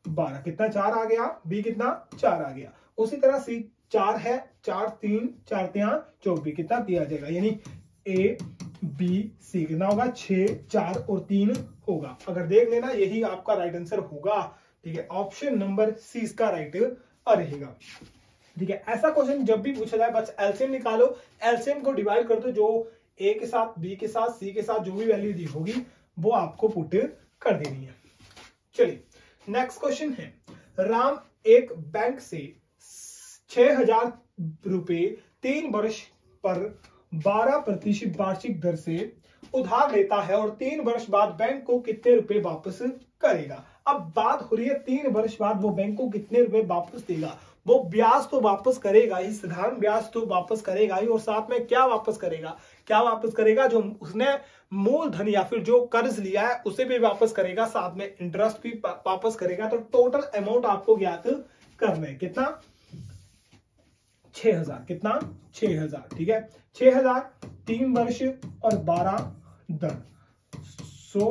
Speaker 1: 12, कितना 4 आ गया, बी कितना 4 आ गया। उसी तरह सी 4 है, 4 3 4 24, कितना 3 आ जाएगा, यानी ए बी सी कितना होगा 6 4 और 3 होगा। अगर देख लेना यही आपका राइट आंसर होगा, ठीक है, ऑप्शन नंबर सी इसका राइट रहेगा। ठीक है, ऐसा क्वेश्चन जब भी पूछा जाए बस एलसीएम निकालो, एलसीएम को डिवाइड कर दो, जो ए के साथ बी के साथ सी के साथ जो भी वैल्यू दी होगी वो आपको पुट कर देनी है। चलिए नेक्स्ट क्वेश्चन है, राम एक बैंक से 6,000 रुपए 3 वर्ष पर 12% वार्षिक दर से उधार लेता है और 3 वर्ष बाद बैंक को कितने रुपए वापस करेगा। अब बात हो रही है 3 वर्ष बाद वो बैंक को कितने रुपए वापस देगा। वो ब्याज तो वापस करेगा ही, साधारण ब्याज तो वापस करेगा ही, और साथ में क्या वापस करेगा, क्या वापस करेगा, जो उसने मूलधन या फिर जो कर्ज लिया है उसे भी वापस करेगा, साथ में इंटरेस्ट भी वापस करेगा। तो टोटल अमाउंट आपको ज्ञात करना है, कितना 6,000, कितना 6,000, ठीक है, 6,000 3 वर्ष और 12 दर 100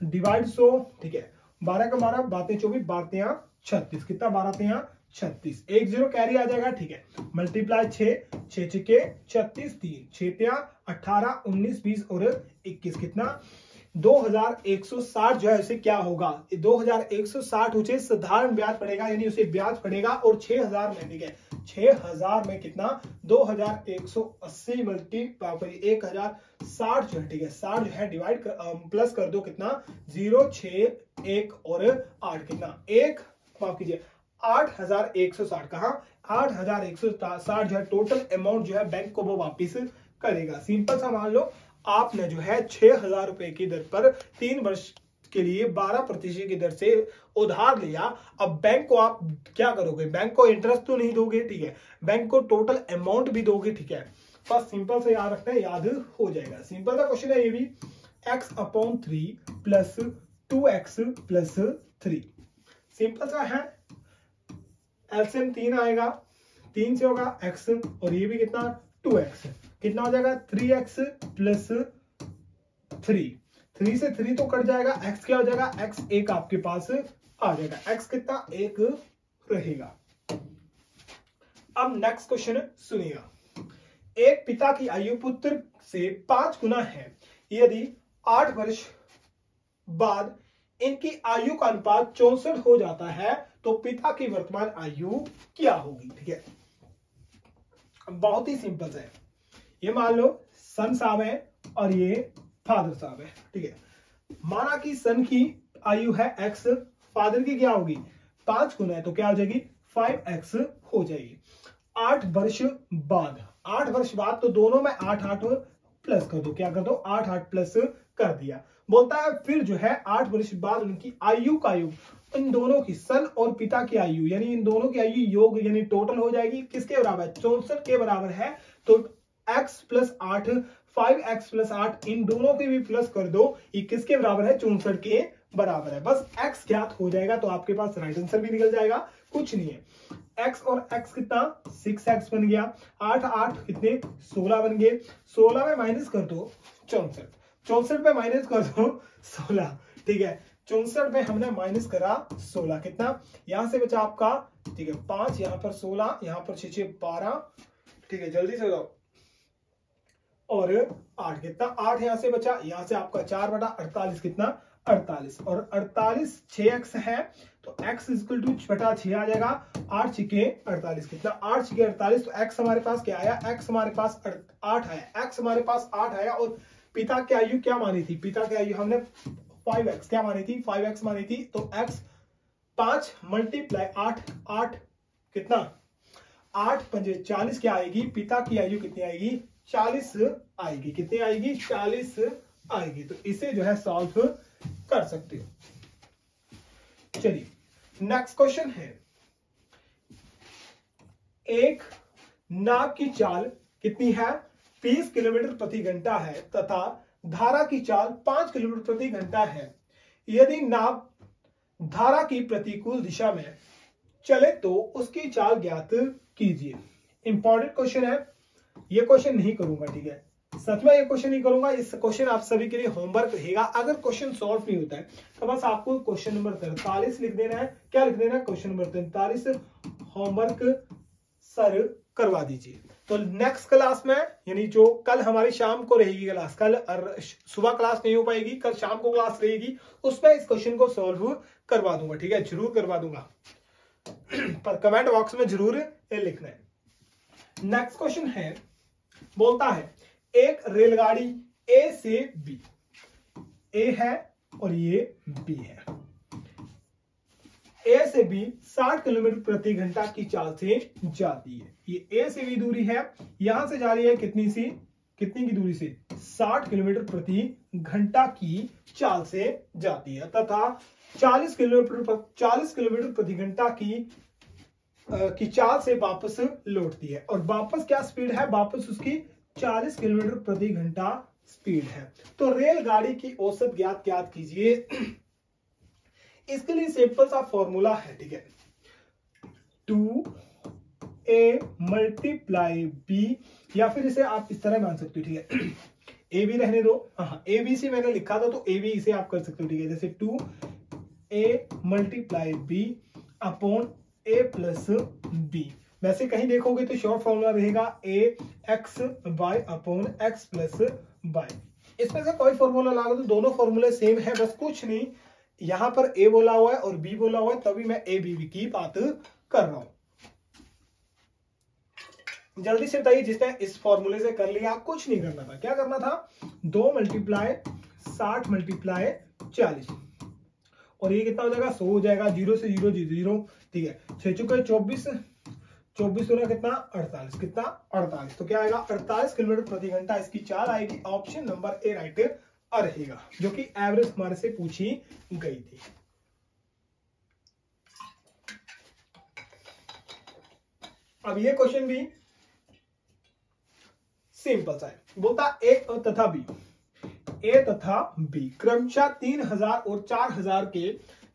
Speaker 1: डिवाइड 100, ठीक है, 12 का 12 बातें 24 12 36, कितना 12 36, 1 0 कैरी आ जाएगा, ठीक है, मल्टीप्लाई 6 6 6 36 3 6 18 19 20 और 21, कितना 2160 जो है उसे क्या होगा, 2160 उसे साधारण ब्याज पड़ेगा, यानी उसे ब्याज पड़ेगा, और 6,000 में, ठीक है, 6,000 में कितना 2180 मल्टीप्लाई 1060 जो है, ठीक है, 60 जो है डिवाइड प्लस कर दो, कितना 0 6 1 और 8, कितना 1 माफ कीजिए 8,160, कहा 8,160 जो है टोटल अमाउंट जो है बैंक को वो वापिस करेगा। सिंपल सा मान लो आपने जो है 6,000 रुपए की दर पर 3 वर्ष के लिए 12% की दर से उधार लिया। अब बैंक को आप क्या करोगे, बैंक को इंटरेस्ट तो नहीं दोगे, ठीक है, बैंक को टोटल अमाउंट भी दोगे, ठीक है, बस सिंपल से याद रखना है, याद हो जाएगा। सिंपल सा क्वेश्चन है ये भी, x/3 plus 2x plus 3, simple सा है, एलसीएम 3 आएगा, 3 से होगा x और ये भी कितना 2x, कितना हो जाएगा 3x प्लस 3 से 3 तो कट जाएगा, x क्या हो जाएगा, x 1 आपके पास आ जाएगा, x कितना 1 रहेगा। अब नेक्स्ट क्वेश्चन सुनिएगा, एक पिता की आयु पुत्र से 5 गुना है, यदि 8 वर्ष बाद इनकी आयु का अनुपात 64 हो जाता है तो पिता की वर्तमान आयु क्या होगी। ठीक है, बहुत ही सिंपल है, ये मान लो सन साहब है और ये फादर साहब है, ठीक है, माना कि सन की आयु है x, फादर की क्या होगी 5 गुना है तो क्या हो जाएगी 5x हो जाएगी। 8 वर्ष बाद तो दोनों में 8 प्लस कर दो, क्या कर दो 8 प्लस कर दिया। बोलता है फिर जो है 8 वर्ष बाद उनकी आयु का योग, इन दोनों की सन और पिता की आयु यानी इन दोनों की आयु योग यानी टोटल हो जाएगी किसके बराबर 64 के बराबर है। तो x प्लस 8 5x प्लस 8 इन दोनों के भी प्लस कर दो, ये किसके बराबर है 64 के बराबर है। बस x ज्ञात हो जाएगा तो आपके पास राइट आंसर भी निकल जाएगा, कुछ नहीं है। x और x कितना 6x बन गया, 8 कितने 16 बन गए, 16 में माइनस कर दो 64 में माइनस कर दो 16, ठीक है, 64 में हमने माइनस करा 16, कितना यहां से बचा आपका, ठीक है 5, यहाँ पर 16, यहाँ पर 6 6 12, ठीक है जल्दी से जाओ, और 8, कितना 8 यहां से बचा, यहां से आपका 4/48, कितना 48, और 48 6x है तो x इक्वल टू बटा 6 आ जाएगा, 8 छिके 48, कितना 8 छिके 48, तो x हमारे पास क्या आया, x हमारे पास 8 आया, x हमारे पास 8 आया, और पिता की आयु क्या मानी थी, पिता की आयु हमने 5x क्या मानी थी, 5x मानी थी, तो x 5 मल्टीप्लाई 8 कितना 8 पंजे 40 क्या आएगी, पिता की आयु कितनी आएगी, 40 आएगी, कितनी आएगी 40 आएगी। तो इसे जो है सॉल्व कर सकते हो। चलिए नेक्स्ट क्वेश्चन है, एक नाव की चाल कितनी है, 20 किलोमीटर प्रति घंटा है तथा धारा की चाल 5 किलोमीटर प्रति घंटा है। यदि नाव धारा की प्रतिकूल दिशा में चले तो उसकी चाल ज्ञात कीजिए। इंपॉर्टेंट क्वेश्चन है, ये क्वेश्चन नहीं करूंगा, ठीक है सच में ये क्वेश्चन नहीं करूंगा, इस क्वेश्चन आप सभी के लिए होमवर्क रहेगा। अगर क्वेश्चन सॉल्व नहीं होता है तो बस आपको क्वेश्चन नंबर 43 लिख देना है, क्या लिख देना है, क्वेश्चन नंबर 43 होमवर्क सर करवा दीजिए। तो नेक्स्ट क्लास में, यानी जो कल हमारी शाम को रहेगी क्लास, कल सुबह क्लास नहीं हो पाएगी, कल शाम को क्लास रहेगी, उसमें इस क्वेश्चन को सॉल्व करवा दूंगा, ठीक है जरूर करवा दूंगा, पर कमेंट बॉक्स में जरूर लिखना है। नेक्स्ट क्वेश्चन है, बोलता है एक रेलगाड़ी ए से बी, ए है और ये बी है, ए से बी 60 किलोमीटर प्रति घंटा की चाल से जाती है। ये ए से बी दूरी है, यहां से जा रही है कितनी की दूरी से, 60 किलोमीटर प्रति घंटा की चाल से जाती है तथा 40 किलोमीटर प्रति घंटा की चाल से वापस लौटती है। और वापस क्या स्पीड है, वापस उसकी 40 किलोमीटर प्रति घंटा स्पीड है। तो रेलगाड़ी की औसत ज्ञात कीजिए। इसके लिए सिंपल सा फॉर्मूला है, ठीक है 2a मल्टीप्लाई b, या फिर इसे आप इस तरह मान सकते हो, ठीक है ए बी रहने दो, हाँ ए बी सी मैंने लिखा था तो ए बी इसे आप कर सकते हो, ठीक है जैसे 2a multiply b upon a plus b। वैसे कहीं देखोगे तो शॉर्ट फॉर्मूला रहेगा a x y upon x plus y। इसमें से कोई फॉर्मूला लगा तो दोनों फॉर्मूले सेम है, बस कुछ नहीं, यहां पर a बोला हुआ है और b बोला हुआ है, तभी मैं a b की बात कर रहा हूं। जल्दी से बताइए, जिसने इस फॉर्मूले से कर लिया, कुछ नहीं करना था, क्या करना था 2 मल्टीप्लाई 60 मल्टीप्लाई 40, और ये कितना हो जाएगा 100 हो जाएगा, 0 से 0 0, ठीक है 6 चुके 24 होना कितना 48, कितना 48, तो क्या आएगा 48 किलोमीटर प्रति घंटा इसकी चाल आएगी। ऑप्शन नंबर ए राइट रहेगा, जो कि एवरेज हमारे से पूछी गई थी। अब ये क्वेश्चन भी सिंपल सा है, बोलता ए तथा बी क्रमशः 3000 और 4000 के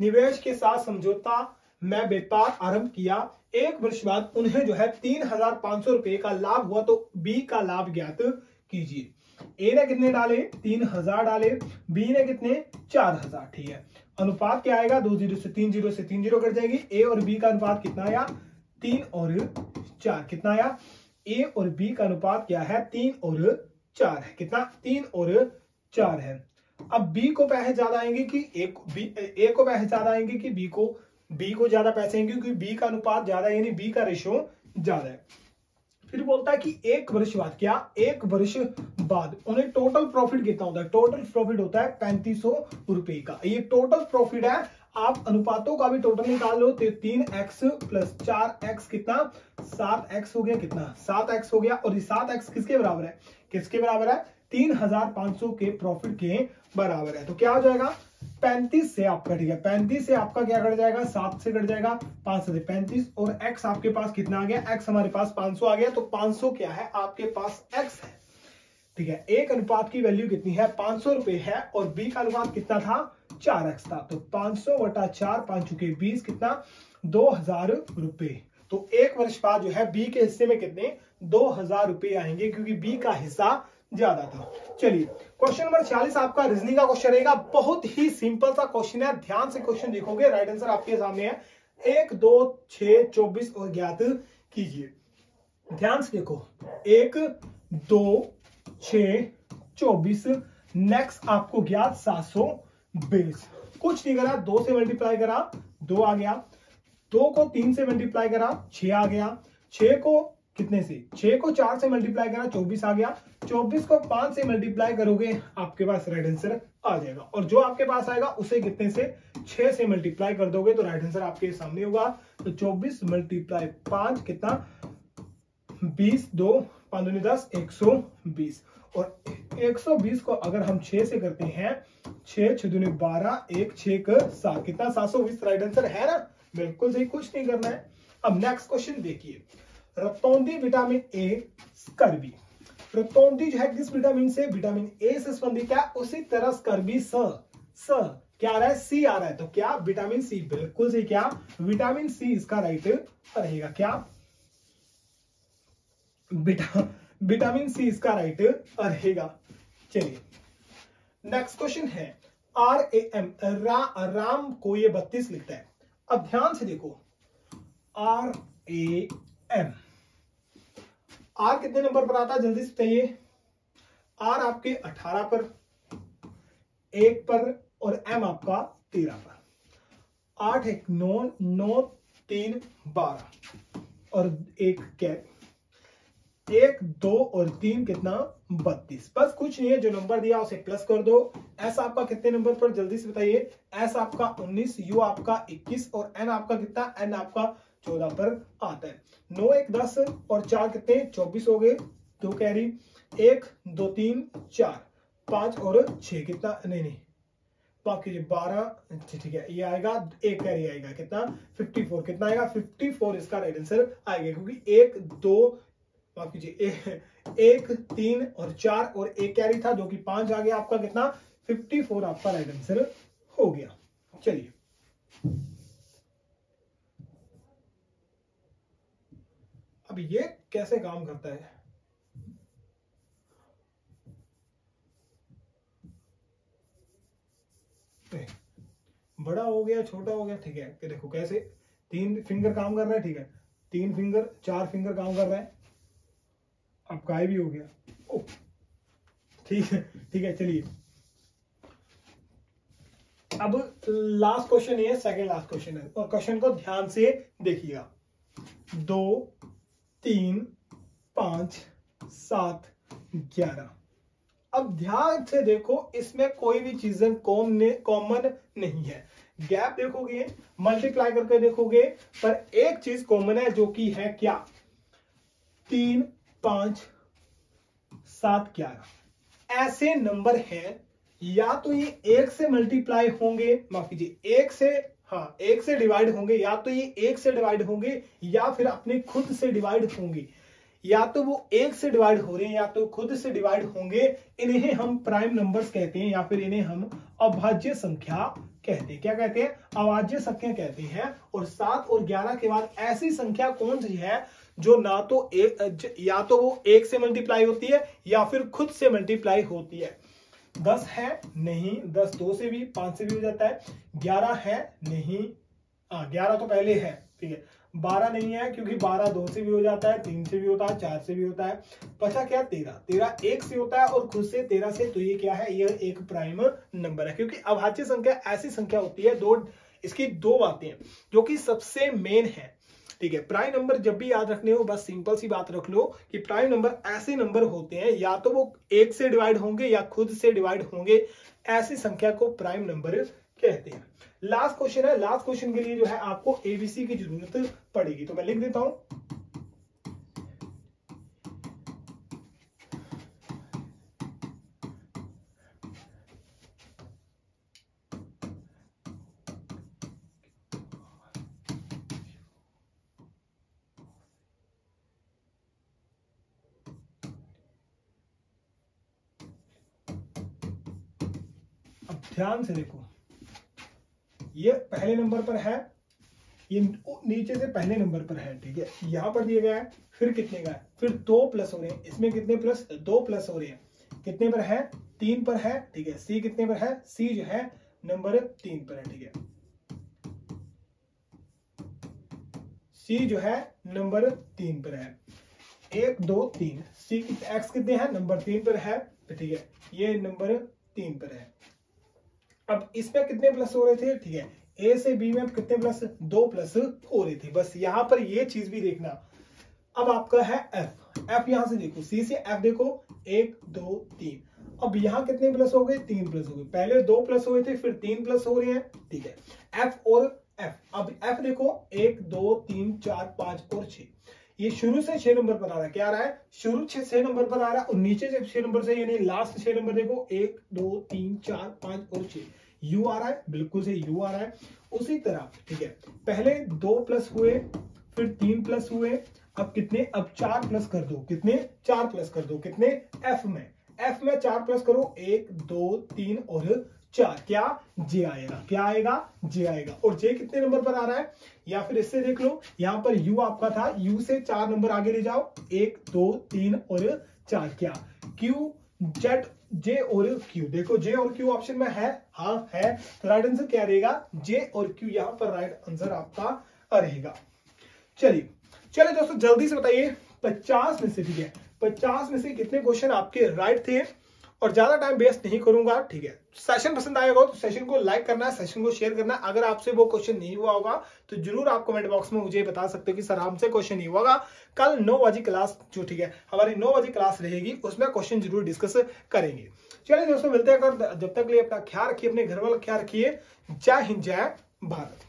Speaker 1: निवेश के साथ समझौता में व्यापार आरंभ किया। एक वर्ष बाद उन्हें जो है 3500 रुपए का लाभ हुआ, तो बी का लाभ ज्ञात कीजिए। ए ने कितने डाले 3000 डाले, बी ने कितने 4000, ठीक है अनुपात क्या आएगा 2 0 से 3 0 से 3 0 कट जाएगी। ए और बी का अनुपात कितना आया 3 और 4, कितना आया ए और बी का अनुपात क्या है 3 और 4 है, कितना 3 और 4 है। अब बी को पैसे ज्यादा आएंगे कि ए को पैसे ज्यादा आएंगे कि बी को ज्यादा पैसे आएंगे, क्योंकि बी का अनुपात ज्यादा है, यानी बी का रेशो ज्यादा है। फिर बोलता है कि एक वर्ष बाद, क्या एक वर्ष बाद उन्हें टोटल प्रॉफिट कितना होता है, टोटल प्रॉफिट होता है 3500 रुपए का। ये टोटल प्रॉफिट है, आप अनुपातों का भी टोटल निकाल लो, तो 3x प्लस 4x कितना 7x हो गया, कितना 7x हो गया। और ये 7x किसके बराबर है, किसके बराबर है 3500 के प्रॉफिट के बराबर है। तो क्या हो जाएगा 35 से आपका, ठीक है 35 से आपका क्या कट जाएगा 7 से कट जाएगा 5 से 35, और x आपके पास कितना आ गया, x हमारे पास 500 आ गया। तो 500 क्या है आपके पास x है, ठीक है। एक अनुपात की वैल्यू कितनी है 500 रुपए है, और b का अनुपात कितना था 4x था। तो 500 बटा 4 5 चुके 20, कितना 2000 रुपए। तो एक वर्ष बाद जो है b के हिस्से में कितने 2000 रुपए आएंगे, क्योंकि b का हिस्सा ज्यादा था। चलिए क्वेश्चन नंबर 46 आपका रीजनिंग का क्वेश्चन रहेगा। बहुत ही सिंपल सा क्वेश्चन है, ध्यान से क्वेश्चन देखोगे। राइट आंसर आपके सामने है। 1 2 6 24 और ज्ञात कीजिए। ध्यान से देखो, 1 2 6 24, नेक्स्ट आपको ज्ञात 720। कुछ नहीं करा, 2 से मल्टीप्लाई करा 2 आ गया, 2 को 3 से मल्टीप्लाई करा 6 आ गया, 6 को कितने से, 6 को 4 से मल्टीप्लाई करा 24 आ गया, 24 को 5 से मल्टीप्लाई करोगे आपके पास राइट आंसर आ जाएगा। और जो आपके पास आएगा उसे कितने से, 6 से मल्टीप्लाई कर दोगे तो राइट आंसर आपके सामने होगा। तो 24 मल्टीप्लाई 5 कितना, 20, 2 5 दूनी 10, 120। और 120 को अगर हम 6 से करते हैं, 6 6 दूनी 12, 1 6 का 7, कितना 720 राइट आंसर है ना, बिल्कुल सही, कुछ नहीं करना है। अब नेक्स्ट क्वेश्चन देखिए, रतौंधी विटामिन ए स्कर्वी। रतौंधी जो है किस विटामिन से, विटामिन ए से संबंधित है। उसी तरह स्कर्वी स क्या आ रहा है, सी आ रहा है, तो क्या विटामिन सी, बिल्कुल सही, क्या विटामिन सी इसका राइट रहेगा। क्या विटामिन सी इसका राइट रहेगा। चलिए नेक्स्ट क्वेश्चन है, RAM, राम को ये 32 लिखता है। अब ध्यान से देखो, RAM, आर कितने नंबर पर आता है, जल्दी से बताइए। आर आपके 18 पर, 1 पर, और एम आपका 13 पर। 8 1 9, 9 3 12 और 1 कैप, 1 2 और 3 कितना 32। बस कुछ नहीं है, जो नंबर दिया उसे प्लस कर दो। एस आपका कितने नंबर पर, जल्दी से बताइए। एस आपका 19, यू आपका 21 और एन आपका कितना, एन आपका 14 पर आता है। 9 1 10 और 4 कितने 24 हो गए, 2 कैरी, 1 2 3 4 5 और 6 कितना, नहीं बाकी 12, ठीक है, ये आएगा, 1 कैरी आएगा कितना 54, कितना आएगा 54 इसका राइट आंसर आएगा, क्योंकि 1 2 माफ कीजिए 1 3 और 4 और 1 कैरी था जो कि 5 आ गया, आपका कितना 54 आपका राइट आंसर हो गया। चलिए अब ये कैसे काम करता है, बड़ा हो गया छोटा हो गया, ठीक है, कि देखो कैसे 3 फिंगर काम कर रहा है, ठीक है, 3 फिंगर 4 फिंगर काम कर रहा है, अब काय भी हो गया, ओ ठीक है। चलिए अब लास्ट क्वेश्चन ये सेकंड लास्ट क्वेश्चन है, और क्वेश्चन को ध्यान से देखिएगा। 2 3 5 7 11। अब ध्यान से देखो, इसमें कोई भी चीजें कॉमन नहीं है। गैप देखोगे, मल्टीप्लाई करके देखोगे, पर एक चीज कॉमन है जो कि है क्या, 3 5 7 11 ऐसे नंबर हैं, या तो ये 1 से मल्टीप्लाई होंगे, माफ कीजिए 1 से डिवाइड होंगे, या तो ये 1 से डिवाइड होंगे या फिर अपने खुद से डिवाइड होंगे, या तो वो 1 से डिवाइड हो रहे हैं या तो खुद से डिवाइड होंगे। इन्हें हम प्राइम नंबर्स कहते हैं, या फिर इन्हें हम अभाज्य संख्या कहते हैं। क्या कहते हैं, अभाज्य संख्या कहते हैं। और 7 और 11 के बाद ऐसी संख्या कौन सी है जो ना तो या तो वो 1 से मल्टीप्लाई होती है या फिर खुद से मल्टीप्लाई होती है। 10 है नहीं, 10 2 से भी 5 से भी हो जाता है। 11 है नहीं, 11 तो पहले है, ठीक है। 12 नहीं है, क्योंकि 12 2 से भी हो जाता है, 3 से भी होता है, 4 से भी होता है। बचा क्या 13, 13 1 से होता है और खुद से 13 से, तो ये क्या है, यह एक प्राइम नंबर है। क्योंकि अभाज्य संख्या ऐसी संख्या होती है, इसकी दो बातें हैं जो कि सबसे मेन है, ठीक है। प्राइम नंबर जब भी याद रखने हो, बस सिंपल सी बात रख लो कि प्राइम नंबर ऐसे नंबर होते हैं, या तो वो 1 से डिवाइड होंगे या खुद से डिवाइड होंगे, ऐसी संख्या को प्राइम नंबर कहते हैं। लास्ट क्वेश्चन है, लास्ट क्वेश्चन के लिए जो है आपको एबीसी की जरूरत पड़ेगी, तो मैं लिख देता हूं। अब ध्यान से देखो, ये पहले नंबर पर है, ये नीचे से पहले नंबर पर है, ठीक है। यहां पर दिया गया है, फिर कितने का है, फिर 2 प्लस हो रहे हैं, इसमें कितने प्लस 2 प्लस हो रहे हैं, कितने पर है, 3 पर है, ठीक है। सी कितने पर है, सी जो है नंबर 3 पर है, ठीक है। सी जो है नंबर 3 पर है, 1 2 3। सी एक्स कितने हैं, नंबर 3 पर है, ठीक है, ये नंबर 3 पर है। अब इसमें कितने प्लस हो रहे थे, ठीक है, ए से बी में अब कितने प्लस, 2 प्लस हो रही थी। बस यहां पर ये चीज भी देखना। अब आपका है एफ, एफ यहां से देखो, सी से एफ देखो, 1 2 3। अब यहाँ कितने प्लस हो गए, 3 प्लस हो गए। पहले 2 प्लस हुए थे, फिर 3 प्लस हो रहे हैं, ठीक है। एफ और एफ, अब एफ देखो 1 2 3 4 5 और 6। ये शुरू से 6 नंबर पर आ रहा है, क्या आ रहा है, शुरू 6 नंबर पर आ रहा है, और नीचे से 6 नंबर से यानी लास्ट 6 नंबर देखो, 1 2 3 4 5 और 6 यू आ रहा है, बिल्कुल से यू आ रहा है। उसी तरह, ठीक है, पहले 2 प्लस हुए, फिर 3 प्लस हुए, अब कितने, अब 4 प्लस कर दो, कितने, 4 प्लस कर दो, कितने, एफ में, एफ में 4 प्लस करो, 1 2 3 और 4, क्या, जे आएगा, क्या आएगा, जे आएगा। और जे कितने नंबर पर आ रहा है, या फिर इससे देख लो, यहां पर यू आपका था, यू से 4 नंबर आगे ले जाओ, 1 2 3 और 4, क्या, क्यू जेड जे और क्यू। देखो जे और क्यू ऑप्शन में है, हाँ है, तो राइट आंसर क्या रहेगा, जे और क्यू, यहां पर राइट आंसर आपका रहेगा। चलिए चलिए दोस्तों, जल्दी से बताइए 50 में से, ठीक है, 50 में से कितने क्वेश्चन आपके राइट थे। और ज्यादा टाइम वेस्ट नहीं करूंगा, ठीक है। सेशन पसंद आएगा तो सेशन को लाइक करना है, सेशन को शेयर करना है। अगर आपसे वो क्वेश्चन नहीं हुआ होगा तो जरूर आप कमेंट बॉक्स में मुझे बता सकते हो कि सर हमसे क्वेश्चन नहीं हुआ होगा। कल 9 बजे क्लास जो, ठीक है, हमारी 9 बजे क्लास रहेगी, उसमें क्वेश्चन जरूर डिस्कस करेंगे। चलिए दोस्तों, मिलते हैं, जब तक के लिए अपना ख्याल रखिए, अपने घर वाला ख्याल रखिए। जय हिंद, जय भारत।